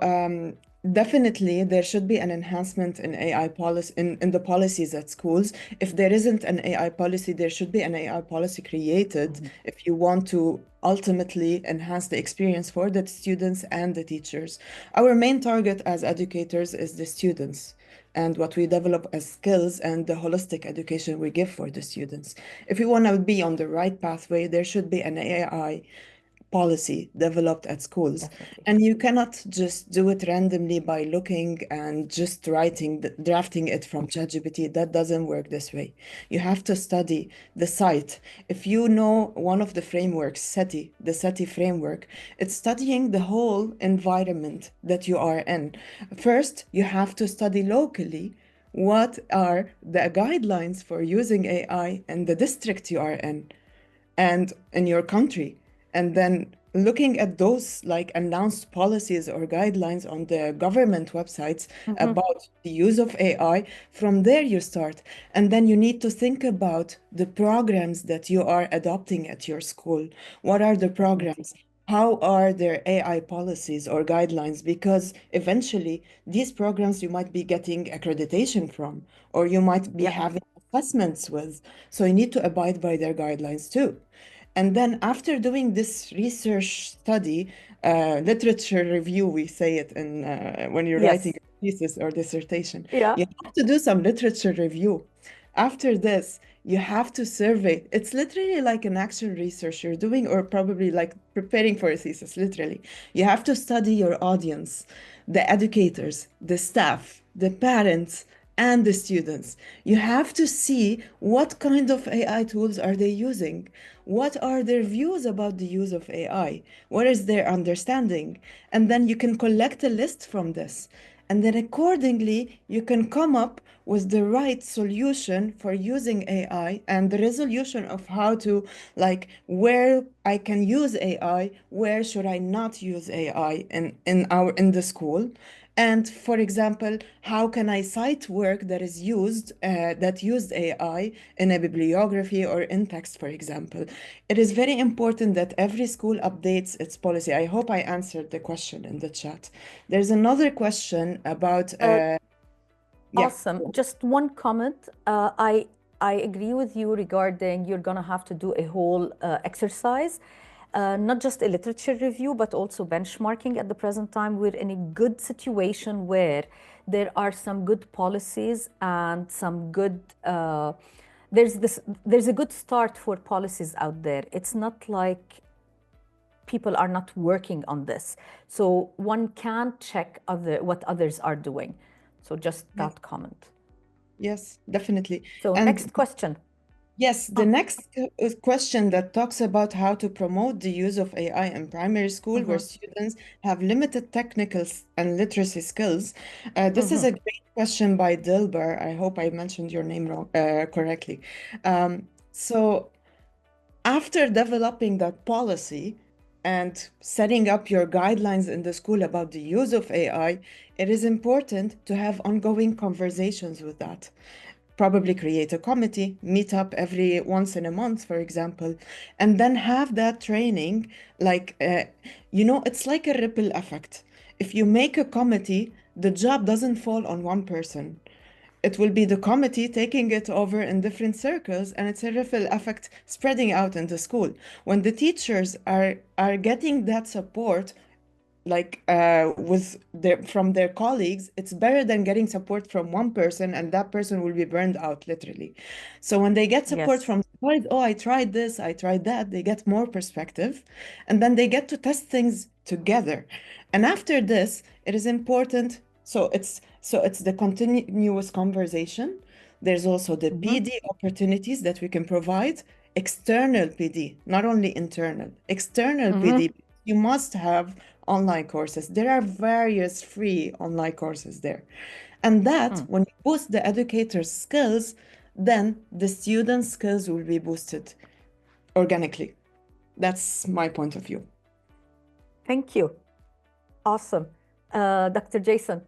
definitely there should be an enhancement in AI policy in the policies at schools. If there isn't an AI policy, there should be an AI policy created if you want to ultimately enhance the experience for the students and the teachers. Our main target as educators is the students and what we develop as skills and the holistic education we give for the students. If we want to be on the right pathway, there should be an AI policy developed at schools. Definitely. And you cannot just do it randomly by looking and just drafting it from ChatGPT. That doesn't work this way. You have to study the site. If you know one of the frameworks, the SETI framework, it's studying the whole environment that you are in. First, you have to study locally what are the guidelines for using AI in the district you are in and in your country. And then looking at those like announced policies or guidelines on the government websites about the use of AI, from there you start. And then you need to think about the programs that you are adopting at your school. What are the programs? How are their AI policies or guidelines? Because eventually these programs you might be getting accreditation from, or you might be having assessments with. So you need to abide by their guidelines too. And then after doing this research study, literature review, we say it in when you're writing a thesis or dissertation, you have to do some literature review. After this, You have to survey. It's literally like an action research you're doing, or probably like preparing for a thesis, literally. You have to study your audience, the educators, the staff, the parents, and the students. You have to see what kind of AI tools are they using? What are their views about the use of AI? What is their understanding? And then you can collect a list from this. And then accordingly, you can come up with the right solution for using AI and the resolution of how to, like, where I can use AI, where should I not use AI in the school. And for example, how can I cite work that is that used AI in a bibliography or in text, for example? It is very important that every school updates its policy. I hope I answered the question in the chat. There's another question about, yeah. Awesome. Just one comment. I agree with you regarding you're going to have to do a whole exercise, not just a literature review, but also benchmarking. At the present time, we're in a good situation where there are some good policies and some good, there's a good start for policies out there. It's not like people are not working on this. So one can check what others are doing. So just that comment. Yes, definitely. So And next question. yes, the next question that talks about how to promote the use of AI in primary school where students have limited technical and literacy skills. This is a great question by Dilbar. I hope I mentioned your name correctly. So after developing that policy and setting up your guidelines in the school about the use of AI, it is important to have ongoing conversations with that. Probably create a committee, meet up every once in a month, for example, and then have that training. Like, it's like a ripple effect. If you make a committee, the job doesn't fall on one person. It will be the committee taking it over in different circles, and it's a ripple effect spreading out in the school. When the teachers are getting that support, like from their colleagues, it's better than getting support from one person, and that person will be burned out, literally. So when they get support from colleagues, oh, I tried this, I tried that, they get more perspective, and then they get to test things together. And after this, it is important. So it's the continuous conversation. There's also the PD opportunities that we can provide, external PD, not only internal, external PD. You must have online courses. There are various free online courses there. And that, when you boost the educator's skills, then the students' skills will be boosted organically. That's my point of view. Thank you. Awesome. Dr. Jason.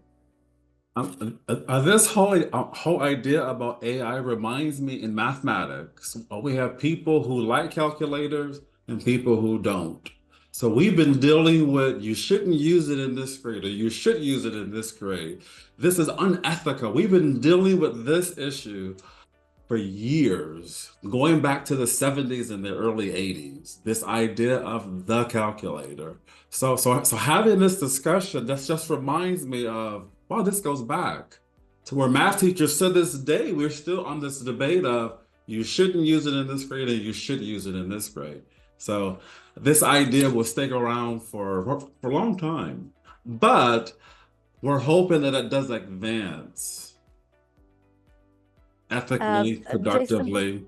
This whole idea about AI reminds me in mathematics. We have people who like calculators and people who don't. So we've been dealing with you shouldn't use it in this grade or you should use it in this grade. This is unethical. We've been dealing with this issue for years, going back to the 70s and the early 80s, this idea of the calculator. So having this discussion, that just reminds me of, wow, this goes back to where math teachers to this day, we're still on this debate of you shouldn't use it in this grade and you should use it in this grade. So this idea will stick around for a long time, but we're hoping that it does advance ethically, productively.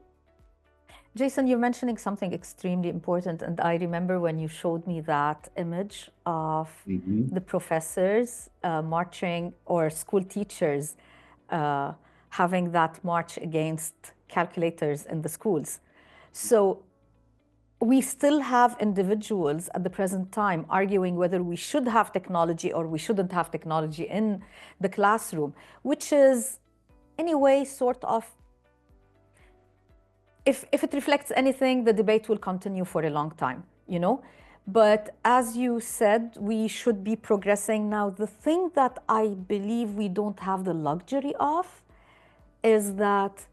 Jason, you're mentioning something extremely important. And I remember when you showed me that image of the professors marching, or school teachers having that march against calculators in the schools. So we still have individuals at the present time arguing whether we should have technology or we shouldn't have technology in the classroom, which is, anyway, sort of, if it reflects anything, the debate will continue for a long time, But as you said, we should be progressing. Now, the thing that I believe we don't have the luxury of is that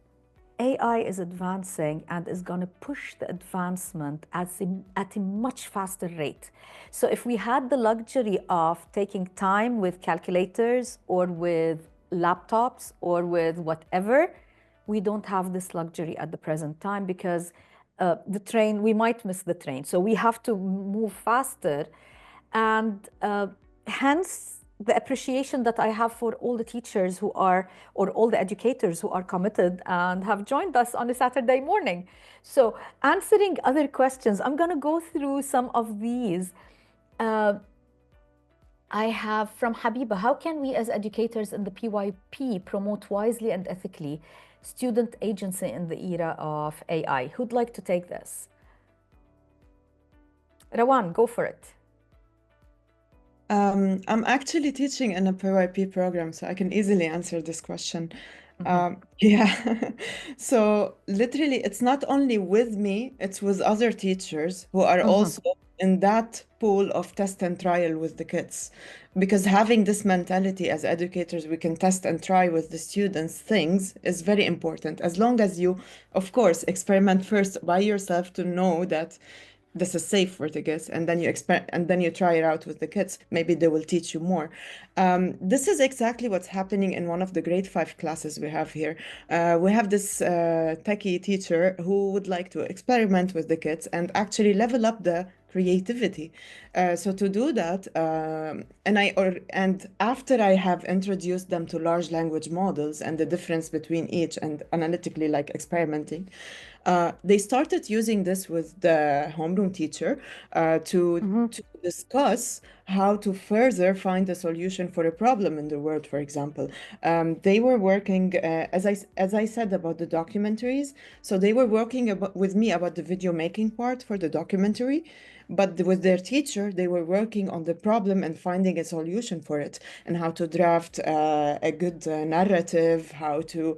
AI is advancing and is going to push the advancement at a much faster rate. So if we had the luxury of taking time with calculators or with laptops or with whatever, we don't have this luxury at the present time because we might miss the train. So we have to move faster. And hence the appreciation that I have for all the teachers who are, or all the educators who are committed and have joined us on a Saturday morning. So answering other questions, I'm going to go through some of these. I have from Habiba, how can we as educators in the PYP promote wisely and ethically student agency in the era of AI? Who'd like to take this? Rawan, go for it. I'm actually teaching in a PYP program, so I can easily answer this question. Mhm. Yeah. So literally, it's not only with me, it's with other teachers who are also in that pool of test and trial with the kids. Because having this mentality as educators, we can test and try with the students things is very important. As long as you, of course, experiment first by yourself to know that this is safe for the kids, and then you try it out with the kids. Maybe they will teach you more. This is exactly what's happening in one of the grade 5 classes we have here. We have this techie teacher who would like to experiment with the kids and actually level up the creativity. So to do that, and after I have introduced them to large language models and the difference between each and analytically like experimenting, they started using this with the homeroom teacher to discuss how to further find a solution for a problem in the world, for example. They were working, as I said about the documentaries, so they were working with me about the video making part for the documentary. But with their teacher, they were working on the problem and finding a solution for it, and how to draft a good narrative, how to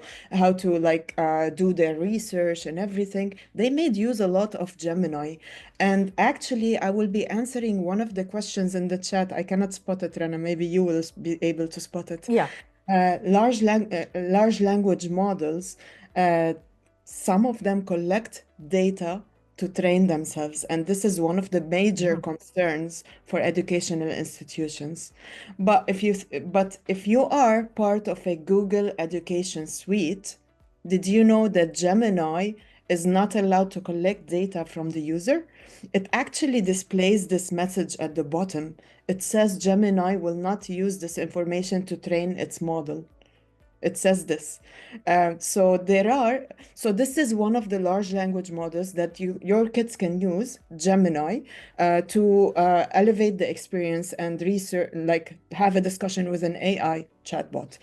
like do their research and everything. They made use a lot of Gemini. And actually, I will be answering one of the questions in the chat. I cannot spot it, Rana. Maybe you will be able to spot it. Yeah. Large language models, some of them collect data to train themselves, and this is one of the major concerns for educational institutions. But if you are part of a Google education suite, did you know that Gemini is not allowed to collect data from the user? It actually displays this message at the bottom. It says Gemini will not use this information to train its model. It says this. So this is one of the large language models that your kids can use, Gemini, to elevate the experience and research, like have a discussion with an AI chatbot.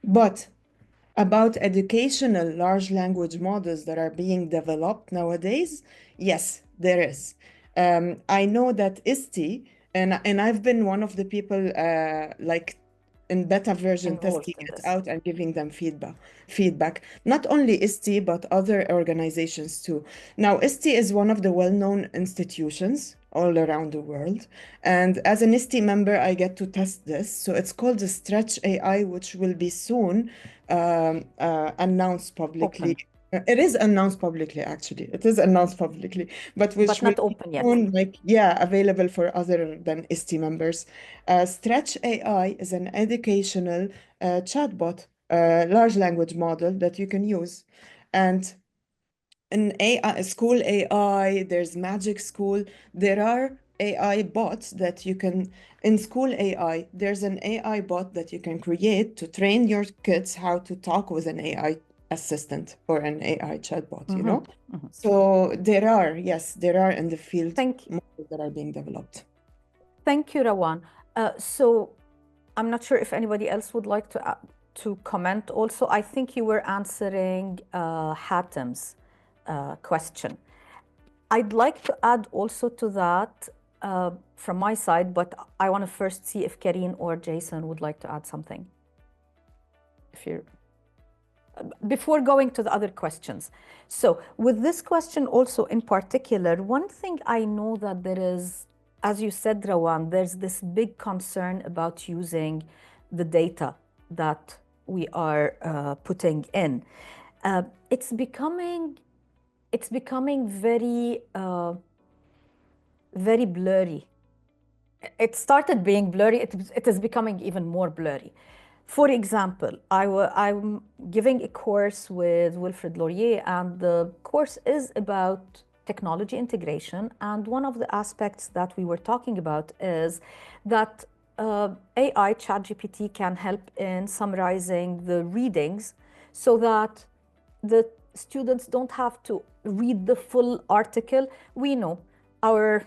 But about educational large language models that are being developed nowadays, yes, there is. I know that ISTI, and I've been one of the people like in beta version Involved testing in it this. out and giving them feedback. Not only ISTI, but other organizations too. Now, ISTI is one of the well-known institutions all around the world. And as an ISTI member, I get to test this. So it's called the Stretch AI, which will be soon announced publicly. Open. It is announced publicly, actually. It is announced publicly, but which But will not be open yet. soon, available for other than ISTI members. Stretch AI is an educational chatbot, large language model that you can use. And in AI, school AI, there's Magic School. There are AI bots that you can, in school AI, there's an AI bot that you can create to train your kids how to talk with an AI assistant or an AI chatbot, you know? So there are in the field models that are being developed. Thank you, Rawan. So I'm not sure if anybody else would like to comment also. I think you were answering Hatem's question. I'd like to add also to that from my side, but I want to first see if Carine or Jason would like to add something. Before going to the other questions. So with this question also in particular, one thing I know that there is, as you said, Rawan, there's this big concern about using the data that we are putting in. It's becoming very, very blurry. It started being blurry. It is becoming even more blurry. For example, I'm giving a course with Wilfred Laurier, and the course is about technology integration. And one of the aspects that we were talking about is that AI, ChatGPT, can help in summarizing the readings so that the students don't have to read the full article. We know, our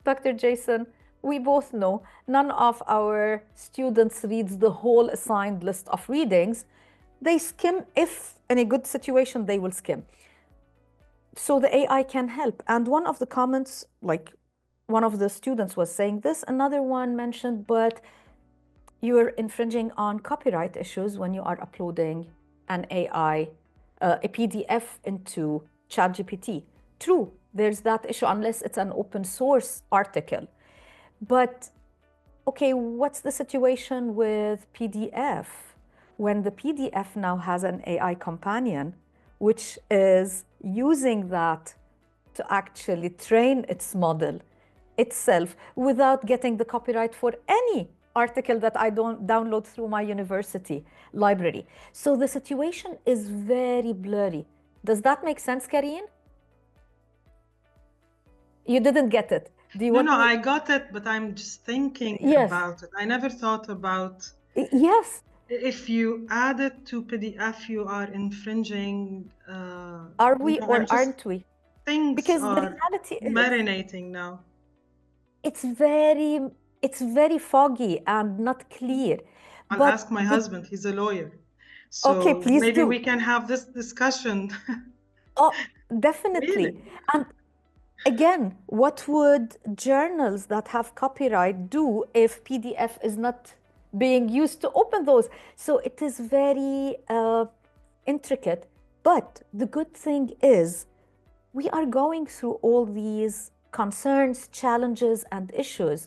Dr. Jason, we both know none of our students reads the whole assigned list of readings. They skim. If in a good situation, they will skim. So the AI can help. And one of the comments, like one of the students was saying this, another one mentioned, but you're infringing on copyright issues when you are uploading an AI, a PDF into ChatGPT. True, there's that issue unless it's an open source article. But okay, what's the situation with PDF? When the PDF now has an AI companion, which is using that to actually train its model itself without getting the copyright for any article that I don't download through my university library. So the situation is very blurry. Does that make sense, Carine? You didn't get it. Do you want No, me? I got it, but I'm just thinking Yes. about it. I never thought about Yes. if you add it to PDF, you are infringing. Are we I'm or just- aren't we? Things Because the are reality is marinating now. it's very foggy and not clear. I'll But ask my husband. He's a lawyer. So okay, please maybe do. we can have this discussion. Oh, definitely. Really? And again, what would journals that have copyright do if PDF is not being used to open those? So it is very intricate. But the good thing is we are going through all these concerns, challenges, and issues.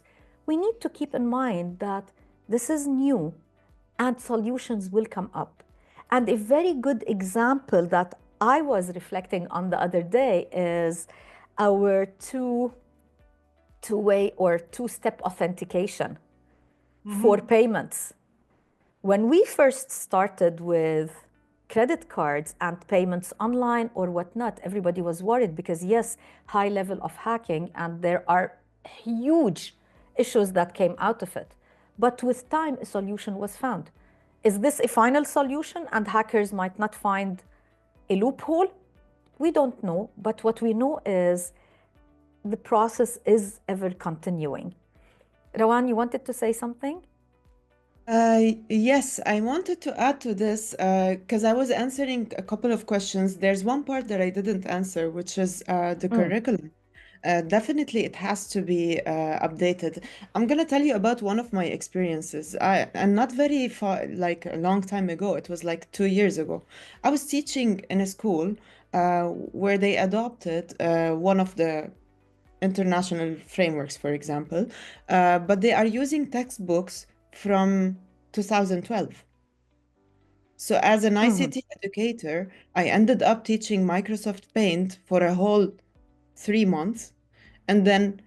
We need to keep in mind that this is new and solutions will come up. And a very good example that I was reflecting on the other day is our two-way or two-step authentication for payments. When we first started with credit cards and payments online or whatnot, everybody was worried because yes, high level of hacking, and there are huge issues that came out of it. But with time, a solution was found. Is this a final solution and hackers might not find a loophole? We don't know, but what we know is the process is ever continuing. Rawan, you wanted to say something? Yes, I wanted to add to this because I was answering a couple of questions. There's one part that I didn't answer, which is the curriculum. Definitely, it has to be updated. I'm gonna tell you about one of my experiences. And not very far, like a long time ago. It was like 2 years ago. I was teaching in a school where they adopted one of the international frameworks, for example, but they are using textbooks from 2012. So as an ICT educator, I ended up teaching Microsoft Paint for a whole 3 months, and then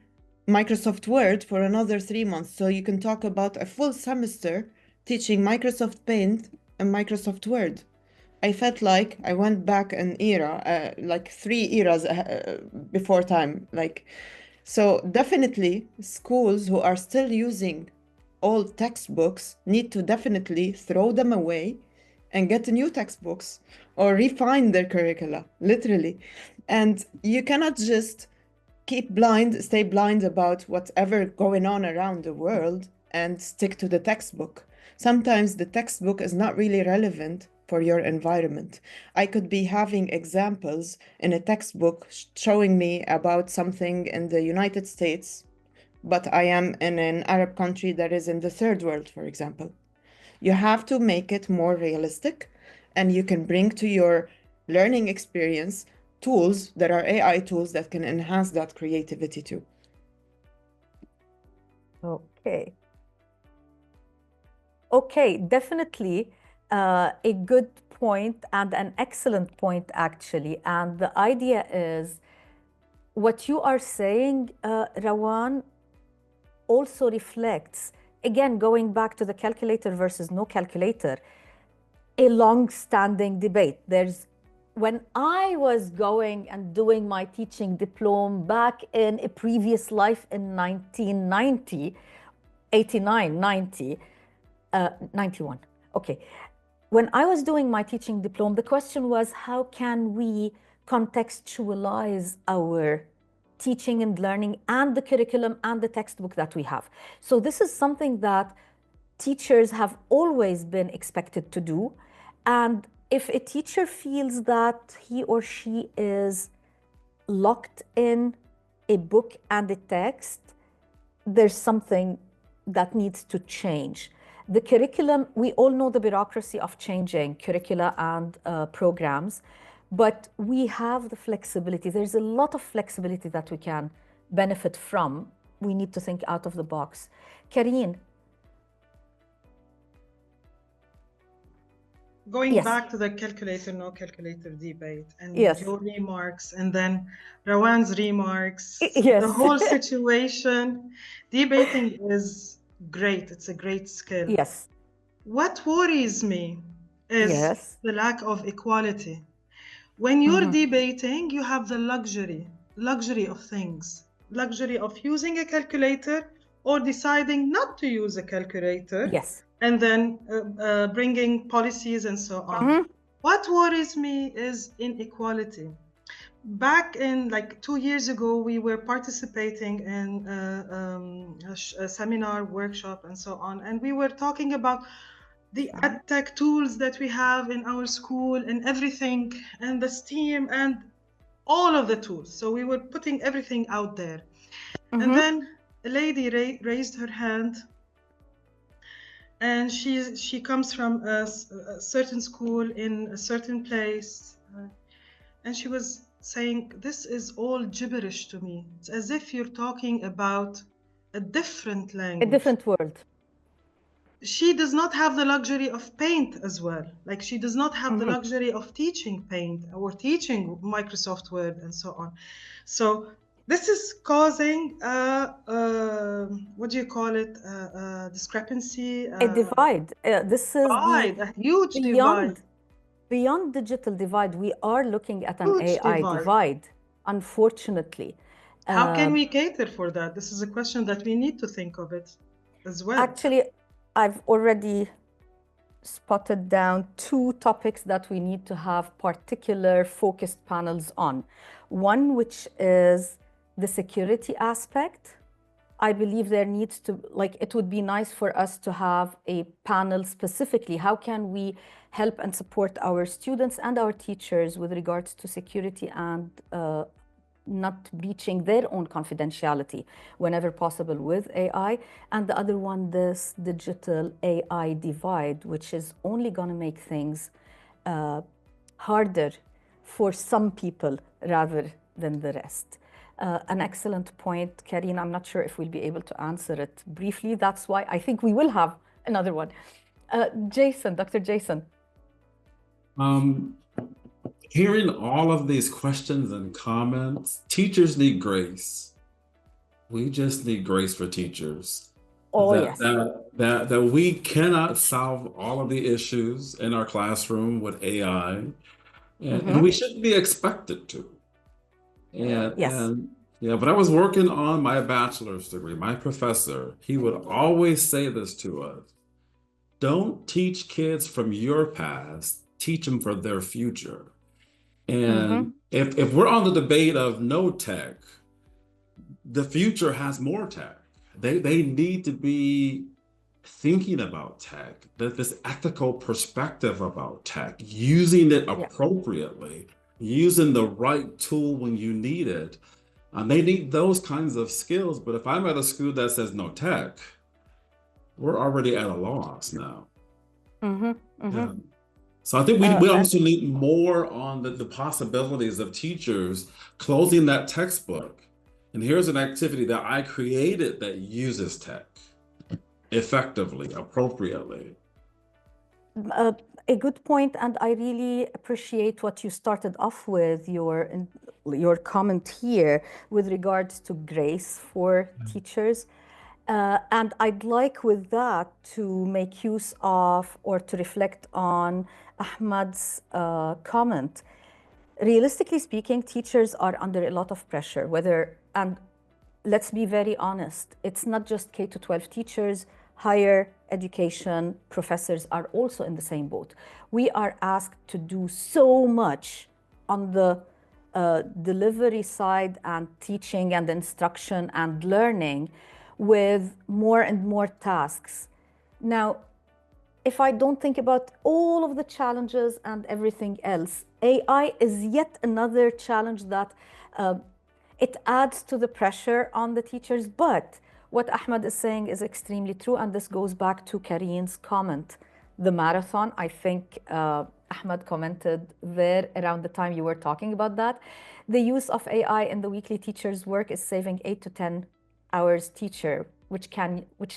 Microsoft Word for another 3 months. So you can talk about a full semester teaching Microsoft Paint and Microsoft Word. I felt like I went back an era, like 3 eras before time. So definitely schools who are still using old textbooks need to definitely throw them away and get new textbooks or refine their curricula, literally. And you cannot just stay blind about whatever going on around the world and stick to the textbook. Sometimes the textbook is not really relevant for your environment. I could be having examples in a textbook showing me about something in the United States, but I am in an Arab country that is in the third world, for example. You have to make it more realistic, and you can bring to your learning experience tools that are AI tools that can enhance that creativity too. Okay. Okay, definitely a good point and an excellent point, actually. And the idea is what you are saying, Rawan, also reflects again, going back to the calculator versus no calculator, a long-standing debate. When I was going and doing my teaching diploma back in a previous life in 1990, 89, 90, 91, okay. When I was doing my teaching diploma, the question was, how can we contextualize our teaching and learning and the curriculum and the textbook that we have? So this is something that teachers have always been expected to do. And if a teacher feels that he or she is locked in a book and a text, there's something that needs to change. The curriculum, we all know the bureaucracy of changing curricula and programs, but we have the flexibility. There's a lot of flexibility that we can benefit from. We need to think out of the box. Carine. Going Yes. back to the calculator, no calculator debate, and Yes. your remarks, and then Rawan's remarks, Yes. the whole situation, debating is great. It's a great skill. Yes. What worries me is Yes. the lack of equality. When you're debating, you have the luxury of things, luxury of using a calculator or deciding not to use a calculator. Yes. And then bringing policies and so on. What worries me is inequality. Back in like 2 years ago, we were participating in a seminar, workshop, and so on. And we were talking about the EdTech tools that we have in our school and everything, and the STEAM and all of the tools. So we were putting everything out there. And then a lady raised her hand, and she comes from a certain school in a certain place, and she was saying, this is all gibberish to me. It's as if you're talking about a different language. A different world. She does not have the luxury of Paint as well. Like, she does not have the luxury of teaching Paint or teaching Microsoft Word and so on. So this is causing what do you call it? Discrepancy. A divide. This is a huge divide. Beyond digital divide, we are looking at an Huge AI divide, unfortunately. How can we cater for that? This is a question that we need to think of it as well. Actually, I've already spotted down 2 topics that we need to have particular focused panels on. One, which is the security aspect. I believe there needs to, like, it would be nice for us to have a panel specifically. How can we help and support our students and our teachers with regards to security and not breaching their own confidentiality whenever possible with AI? And the other one, this digital AI divide, which is only going to make things harder for some people rather than the rest. An excellent point, Carine. I'm not sure if we'll be able to answer it briefly. That's why I think we will have another one. Jason, Dr. Jason. Hearing all of these questions and comments, teachers need grace. We just need grace for teachers. Oh, that, yes. That we cannot solve all of the issues in our classroom with AI, and we shouldn't be expected to. And when I was working on my bachelor's degree, my professor, he would always say this to us: don't teach kids from your past, teach them for their future. And if we're on the debate of no tech, the future has more tech. They need to be thinking about tech, this ethical perspective about tech, using it appropriately, using the right tool when you need it. They need those kinds of skills. But if I'm at a school that says no tech, we're already at a loss now. Yeah. So I think we also need more on the possibilities of teachers closing that textbook. And here's an activity that I created that uses tech effectively, appropriately. A good point, and I really appreciate what you started off with, your comment here with regards to grace for teachers. And I'd like with that to make use of or to reflect on Ahmad's comment. Realistically speaking, teachers are under a lot of pressure, and let's be very honest, it's not just K-12 teachers, higher education professors are also in the same boat. We are asked to do so much on the delivery side and teaching and instruction and learning with more and more tasks. Now, if I don't think about all of the challenges and everything else, AI is yet another challenge that it adds to the pressure on the teachers. But what Ahmed is saying is extremely true, and this goes back to Karine's comment. The marathon, I think Ahmed commented there around the time you were talking about that. The use of AI in the weekly teacher's work is saving 8 to 10 hours teacher, which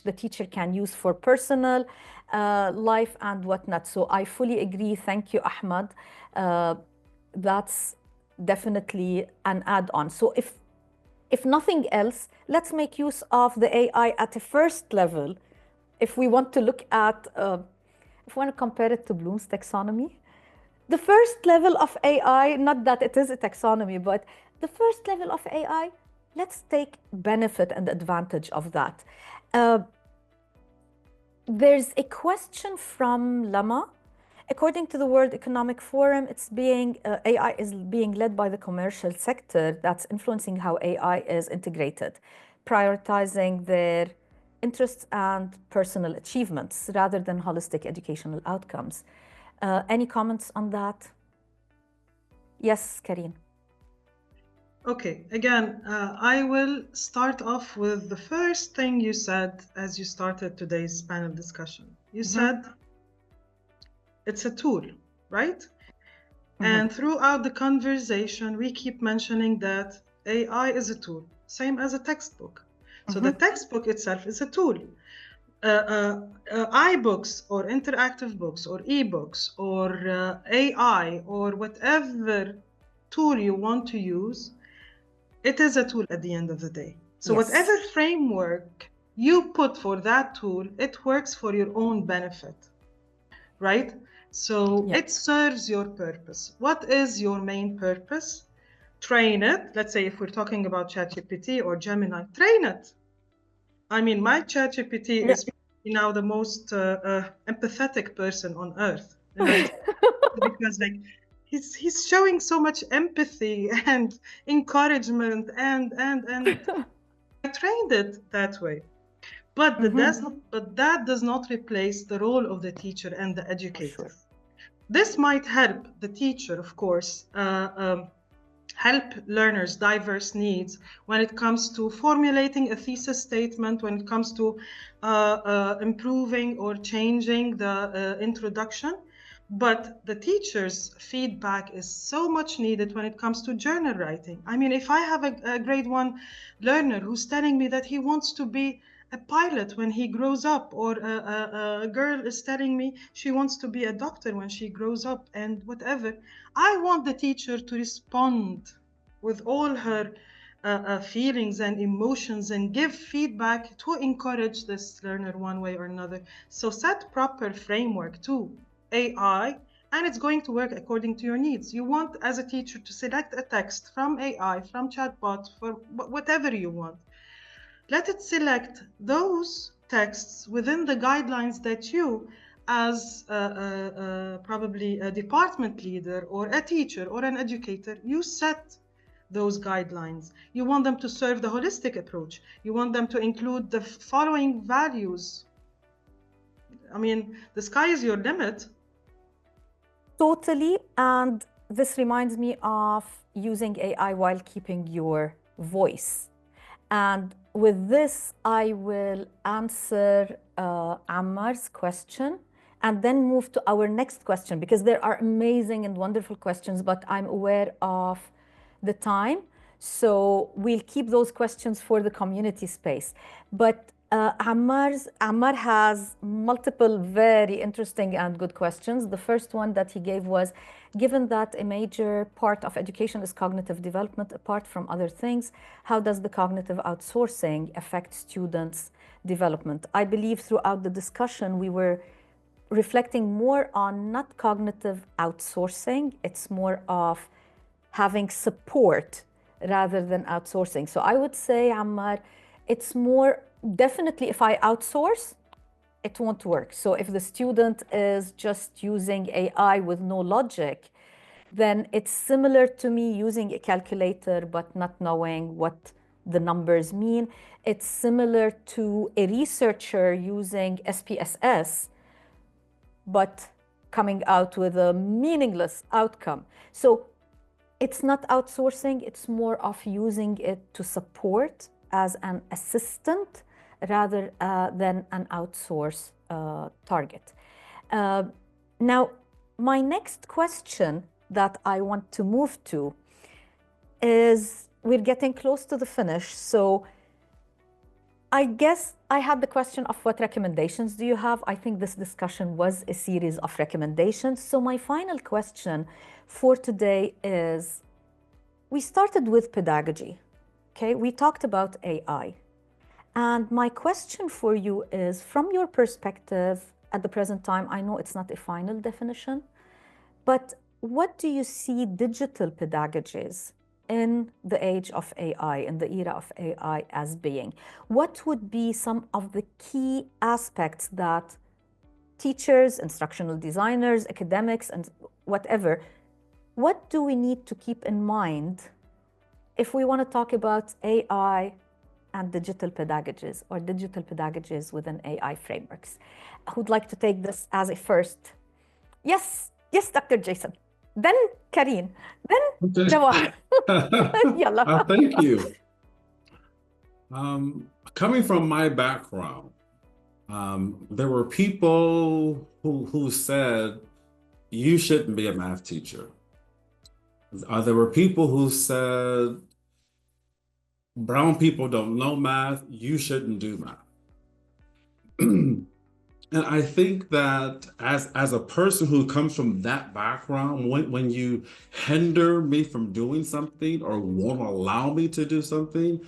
the teacher can use for personal life and whatnot. So I fully agree. Thank you, Ahmed. That's definitely an add-on. So if nothing else, let's make use of the AI at a first level. If we want to look at, if we want to compare it to Bloom's taxonomy, the first level of AI, not that it is a taxonomy, but the first level of AI, let's take benefit and advantage of that. There's a question from Lama. According to the World Economic Forum, AI is being led by the commercial sector that's influencing how AI is integrated, prioritizing their interests and personal achievements rather than holistic educational outcomes. Any comments on that? Yes, Carine. Okay, again, I will start off with the first thing you said as you started today's panel discussion. You said it's a tool, right? And throughout the conversation, we keep mentioning that AI is a tool, same as a textbook. So the textbook itself is a tool. iBooks or interactive books or ebooks or AI or whatever tool you want to use, it is a tool at the end of the day. So whatever framework you put for that tool, it works for your own benefit, right? So it serves your purpose. What is your main purpose? Train it. Let's say if we're talking about ChatGPT or Gemini, train it. I mean, my ChatGPT is now the most empathetic person on earth. Because like he's showing so much empathy and encouragement and I trained it that way. But that does not replace the role of the teacher and the educator. This might help the teacher, of course, help learners' diverse needs when it comes to formulating a thesis statement, when it comes to improving or changing the introduction. But the teacher's feedback is so much needed when it comes to journal writing. I mean, if I have a grade 1 learner who's telling me that he wants to be a pilot when he grows up, or a girl is telling me she wants to be a doctor when she grows up, and whatever, I want the teacher to respond with all her feelings and emotions and give feedback to encourage this learner one way or another. So set proper framework to AI, and it's going to work according to your needs. You want, as a teacher, to select a text from AI, from chatbot, for whatever you want. Let it select those texts within the guidelines that you, as probably a department leader or a teacher or an educator, you set those guidelines. You want them to serve the holistic approach. You want them to include the following values. I mean, the sky is your limit. Totally. And this reminds me of using AI while keeping your voice. And with this, I will answer Ammar's question and then move to our next question, because there are amazing and wonderful questions, but I'm aware of the time. So we'll keep those questions for the community space. But Ammar has multiple very interesting and good questions. The first one that he gave was, given that a major part of education is cognitive development, apart from other things, how does the cognitive outsourcing affect students' development. I believe throughout the discussion, we were reflecting more on not cognitive outsourcing, it's more of having support rather than outsourcing. So I would say, Ammar, it's more definitely if I outsource, it won't work. So if the student is just using AI with no logic, then it's similar to me using a calculator but not knowing what the numbers mean. It's similar to a researcher using SPSS but coming out with a meaningless outcome. So it's not outsourcing, it's more of using it to support as an assistant rather than an outsource target. Now, my next question that I want to move to is, we're getting close to the finish, so I guess I had the question of what recommendations do you have? I think this discussion was a series of recommendations. So my final question for today is, we started with pedagogy, okay? We talked about AI. And my question for you is, from your perspective at the present time, I know it's not a final definition, but what do you see digital pedagogies in the age of AI, in the era of AI as being? What would be some of the key aspects that teachers, instructional designers, academics, and whatever, what do we need to keep in mind if we want to talk about AI and digital pedagogies or digital pedagogies within AI frameworks? Who'd like to take this as a first? Yes, Dr. Jason. Then Carine, then Rawan. Yalla. Thank you. Coming from my background, there were people who said, you shouldn't be a math teacher. There were people who said, brown people don't know math, you shouldn't do math. And I think that as a person who comes from that background, when you hinder me from doing something or won't allow me to do something,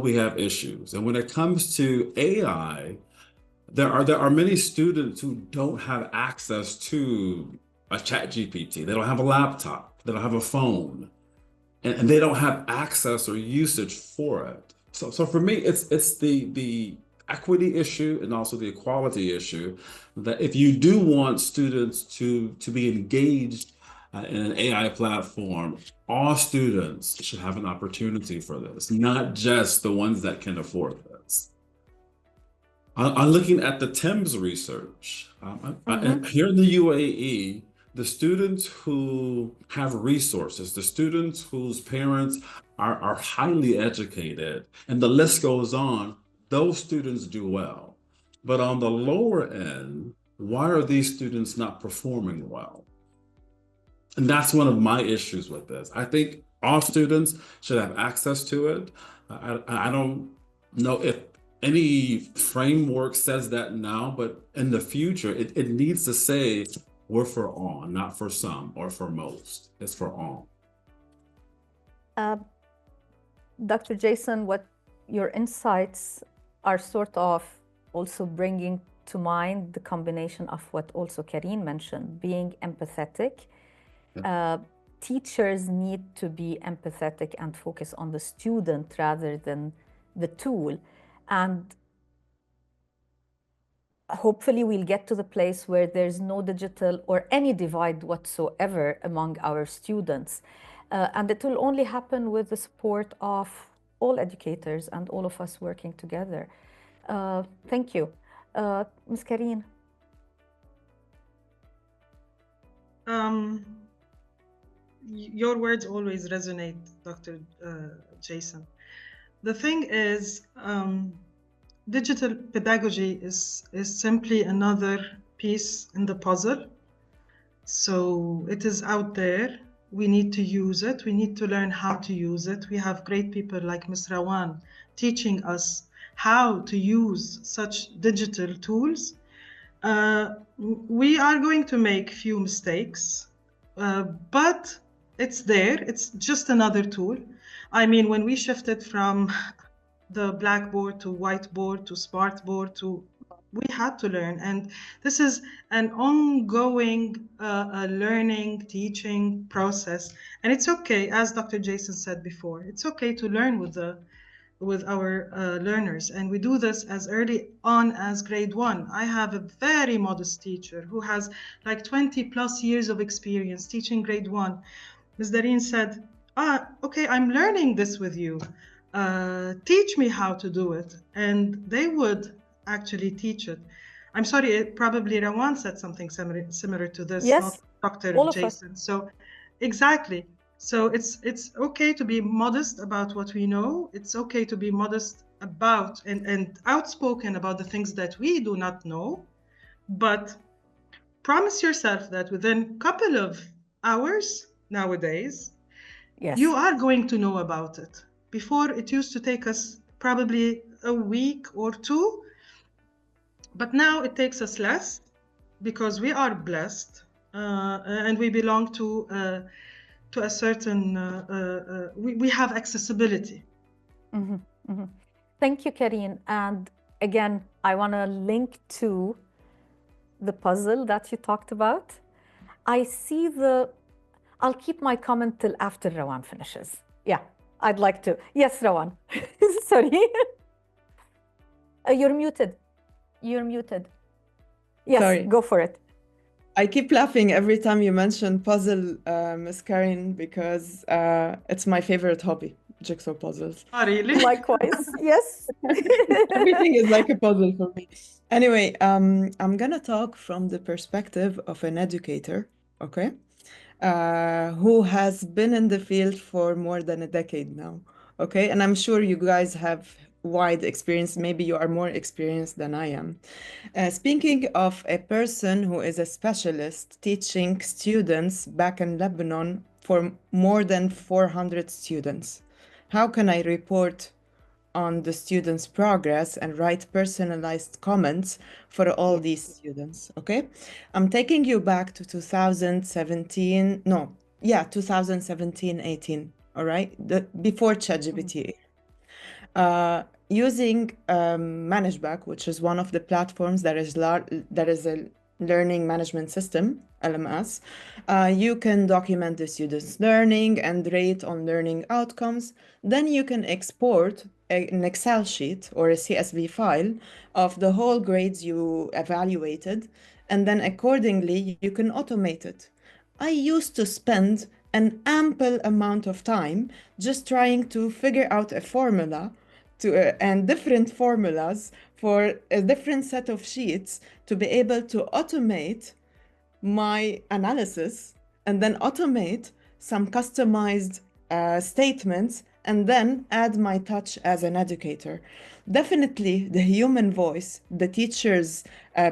we have issues. And when it comes to AI, there are many students who don't have access to a ChatGPT. They don't have a laptop. They don't have a phone. And they don't have access or usage for it. So for me, it's the equity issue and also the equality issue, that if you do want students to be engaged in an AI platform, all students should have an opportunity for this, not just the ones that can afford this. I'm looking at the Thames research. Here in the UAE, the students who have resources, the students whose parents are highly educated, and the list goes on, those students do well. But on the lower end, why are these students not performing well? And that's one of my issues with this. I think all students should have access to it. I don't know if any framework says that now, but in the future, it needs to say we're for all, not for some or for most. It's for all. Dr. Jason, what your insights are sort of also bringing to mind the combination of what also Carine mentioned, being empathetic. Teachers need to be empathetic and focus on the student rather than the tool. And hopefully we'll get to the place where there's no digital or any divide whatsoever among our students. And it will only happen with the support of all educators and all of us working together. Thank you. Ms. Carine. Your words always resonate, Dr. Jason. The thing is, digital pedagogy is simply another piece in the puzzle. So it is out there. We need to use it. We need to learn how to use it. We have great people like Ms. Rawan teaching us how to use such digital tools. We are going to make few mistakes, but it's there. It's just another tool. I mean, when we shifted from the blackboard to whiteboard to smartboard to we had to learn, and this is an ongoing learning teaching process. And it's okay, as Dr. Jason said before, it's okay to learn with our learners, and we do this as early on as grade 1. I have a very modest teacher who has like 20 plus years of experience teaching grade 1. Ms. Darine said, okay, I'm learning this with you. Teach me how to do it. And they would actually teach it. I'm sorry, probably Rawan said something similar to this, Yes, not Dr. all of us. Jason. So exactly. So it's okay to be modest about what we know. It's okay to be modest about and outspoken about the things that we do not know. But promise yourself that within a couple of hours nowadays, Yes. you are going to know about it. Before, it used to take us probably a week or two, but now it takes us less because we are blessed and we belong to a certain, we have accessibility. Mm-hmm, mm-hmm. Thank you, Carine. And again, I want to link to the puzzle that you talked about. I see I'll keep my comment till after Rawan finishes. Yeah, I'd like to. Yes, Rawan. Sorry. You're muted. You're muted. Yes, Sorry. go for it. I keep laughing every time you mention puzzle, Ms. Carine, because it's my favorite hobby, jigsaw puzzles. Oh, really? Likewise, yes. Everything is like a puzzle for me. Anyway, I'm gonna talk from the perspective of an educator, okay, who has been in the field for more than a decade now, okay? And I'm sure you guys have wide experience. Maybe you are more experienced than I am. Speaking of a person who is a specialist teaching students back in Lebanon for more than 400 students, how can I report on the students' progress and write personalized comments for all these students? Okay, I'm taking you back to 2017, 2017-18, all right, before ChatGPT. Using ManageBack, which is one of the platforms that is a learning management system, LMS, you can document the students' learning and rate on learning outcomes. Then you can export an Excel sheet or a CSV file of the whole grades you evaluated, and then accordingly you can automate it. I used to spend an ample amount of time just trying to figure out a formula and different formulas for a different set of sheets to be able to automate my analysis and then automate some customized statements and then add my touch as an educator. Definitely the human voice, the teacher's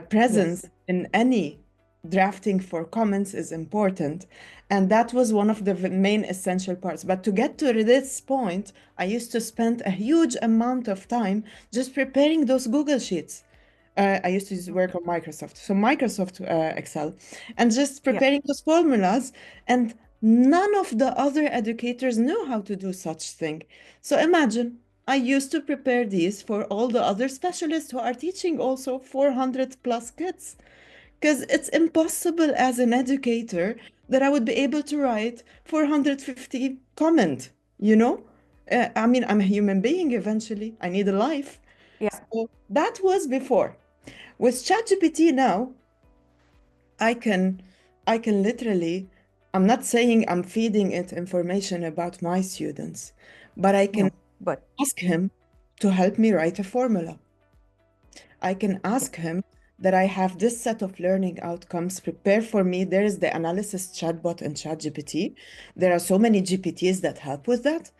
presence in any drafting for comments is important. And that was one of the main essential parts. But to get to this point, I used to spend a huge amount of time just preparing those Google Sheets. I used to work on Microsoft, so Microsoft Excel, and just preparing those formulas. And none of the other educators knew how to do such thing. So imagine, I used to prepare these for all the other specialists who are teaching also 400 plus kids. Because it's impossible as an educator that I would be able to write 450 comment, you know? I mean, I'm a human being eventually. I need a life. Yeah. So that was before. With ChatGPT now, I can literally, I'm not saying I'm feeding it information about my students, but I can ask him to help me write a formula. I can ask him that I have this set of learning outcomes prepared for me. There is the analysis chatbot in ChatGPT. There are so many GPTs that help with that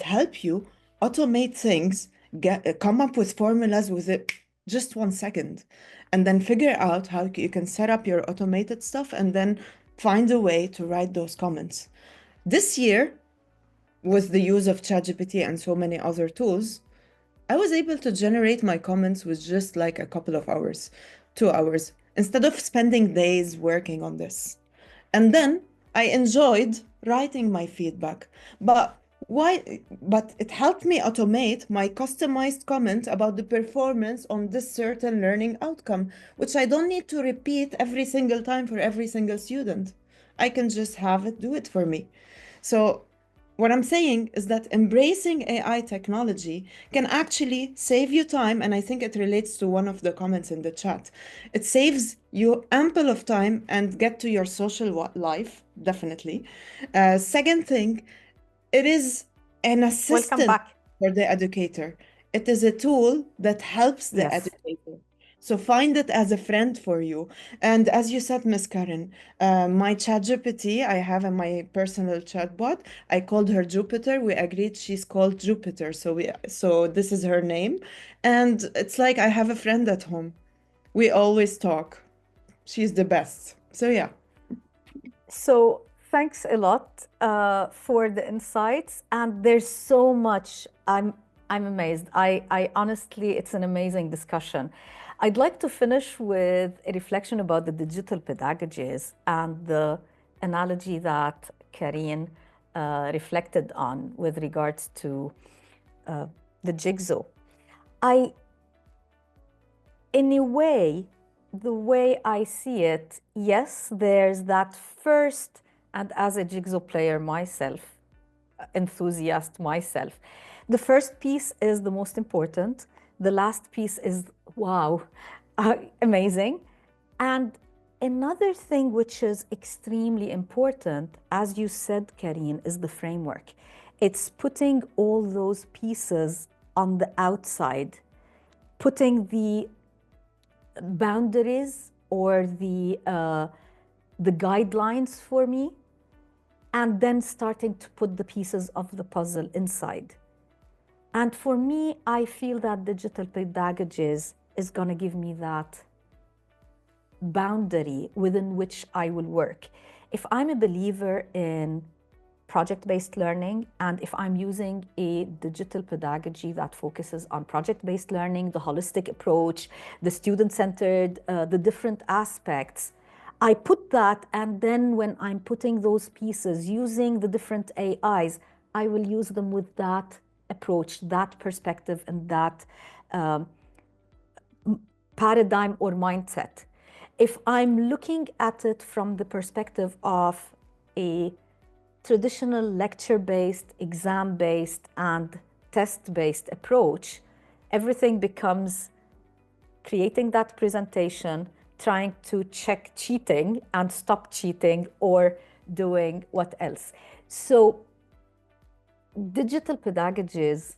help you automate things, come up with formulas with it just 1 second, and then figure out how you can set up your automated stuff and then find a way to write those comments. This year, with the use of ChatGPT and so many other tools, I was able to generate my comments with just like a couple of hours, 2 hours, instead of spending days working on this. And then I enjoyed writing my feedback. But but it helped me automate my customized comment about the performance on this certain learning outcome, which I don't need to repeat every single time for every single student. I can just have it do it for me. So what I'm saying is that embracing AI technology can actually save you time, and I think it relates to one of the comments in the chat. It saves you ample of time and get to your social life, definitely. Second thing, it is an Welcome assistant back. for the educator. It is a tool that helps the Yes. educator. So find it as a friend for you. And as you said, Miss Karen, my ChatGPT, I have in my personal chatbot. I called her Jupiter. We agreed she's called Jupiter. So this is her name. And it's like I have a friend at home. We always talk. She's the best. So yeah. So thanks a lot for the insights. And there's so much. I'm amazed. I honestly, it's an amazing discussion. I'd like to finish with a reflection about the digital pedagogies and the analogy that Carine reflected on with regards to the jigsaw. In a way, the way I see it, yes, there's that first, and as a jigsaw player myself, enthusiast myself, the first piece is the most important. The last piece is, wow, amazing. And another thing which is extremely important, as you said, Carine, is the framework. It's putting all those pieces on the outside, putting the boundaries or the guidelines for me, and then starting to put the pieces of the puzzle inside. And for me, I feel that digital pedagogies is going to give me that boundary within which I will work. If I'm a believer in project-based learning, and if I'm using a digital pedagogy that focuses on project-based learning, the holistic approach, the student-centered, the different aspects, I put that, and then when I'm putting those pieces using the different AIs, I will use them with that approach, that perspective, and that paradigm or mindset. If I'm looking at it from the perspective of a traditional lecture-based, exam-based, and test-based approach, everything becomes creating that presentation, trying to check cheating and stop cheating, or doing what else. So digital pedagogies,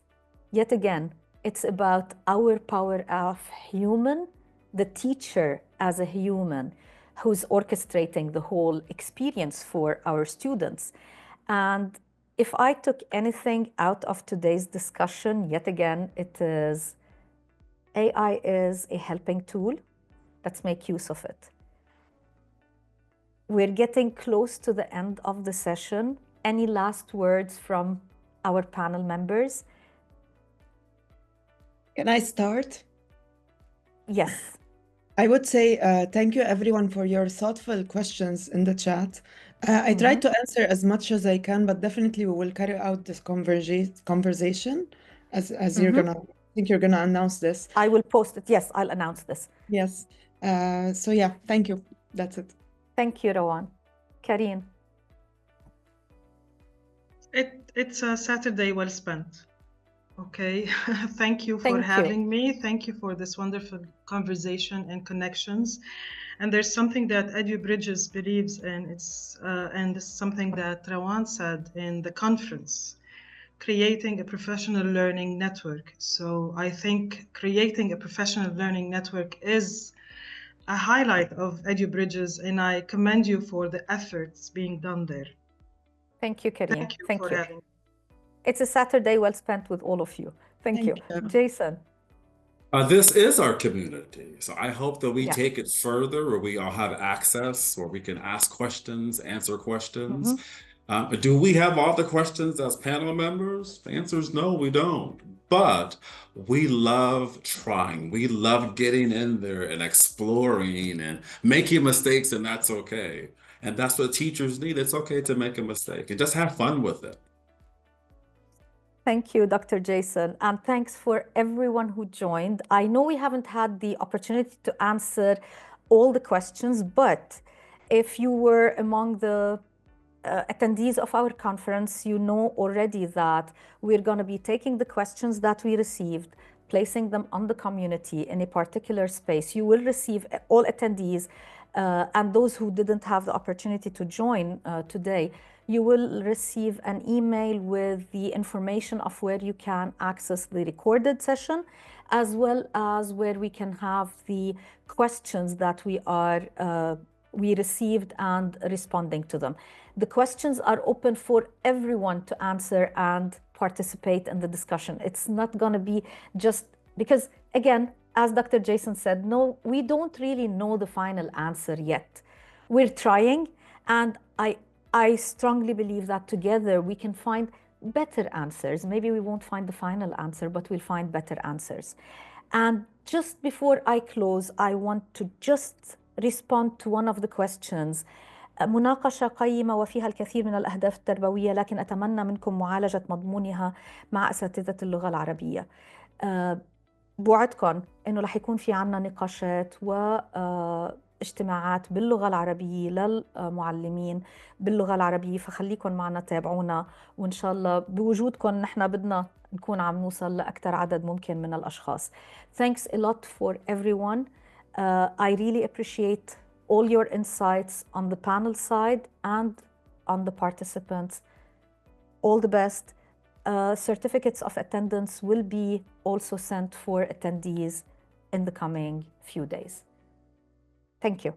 yet again, it's about our power of human, the teacher as a human who's orchestrating the whole experience for our students. And if I took anything out of today's discussion, yet again, it is AI is a helping tool. Let's make use of it. We're getting close to the end of the session. Any last words from our panel members? Can I start? Yes. I would say thank you everyone for your thoughtful questions in the chat. I tried to answer as much as I can, but definitely we will carry out this conversation as you're gonna, I think you're gonna announce this. I will post it. Yes, I'll announce this. Yes. So yeah, thank you. That's it. Thank you, Rawan. Carine. It's a Saturday well spent. Okay, thank you for Thank you. having me. Thank you for this wonderful conversation and connections. And there's something that Edubridges believes in. And this is something that Rawan said in the conference, creating a professional learning network. So I think creating a professional learning network is a highlight of Edubridges, and I commend you for the efforts being done there. Thank you, Carine. Thank you for having me. It's a Saturday well spent with all of you. Thank you. Jason. This is our community. So I hope that we Yeah. take it further, where we all have access, where we can ask questions, answer questions. Do we have all the questions as panel members? The answer is no, we don't. But we love trying. We love getting in there and exploring and making mistakes, and that's okay. And that's what teachers need. It's okay to make a mistake and just have fun with it. Thank you, Dr. Jason, and thanks for everyone who joined. I know we haven't had the opportunity to answer all the questions, but if you were among the attendees of our conference, you know already that we're going to be taking the questions that we received, placing them on the community in a particular space. You will receive, all attendees and those who didn't have the opportunity to join today, you will receive an email with the information of where you can access the recorded session, as well as where we can have the questions that we received and responding to them. The questions are open for everyone to answer and participate in the discussion. It's not going to be just because, again, as Dr. Jason said, no, we don't really know the final answer yet. We're trying, and I strongly believe that together we can find better answers. Maybe we won't find the final answer, but we'll find better answers. And just before I close, I want to just respond to one of the questions. مناقشة قيمة وفيها الكثير من الأهداف التربوية، لكن أتمنى منكم معالجة مضمونها مع أساتذة اللغة العربية. بوعدكم إنه رح يكون في عنا نقاشات واجتماعات باللغة العربية للمعلمين باللغة العربية، فخليكم معنا تابعونا، وإن شاء الله بوجودكم نحن بدنا نكون عم نوصل لأكثر عدد ممكن من الأشخاص. Thanks a lot for everyone. I really appreciate all your insights on the panel side and on the participants. All the best. Certificates of attendance will be also sent for attendees in the coming few days. Thank you.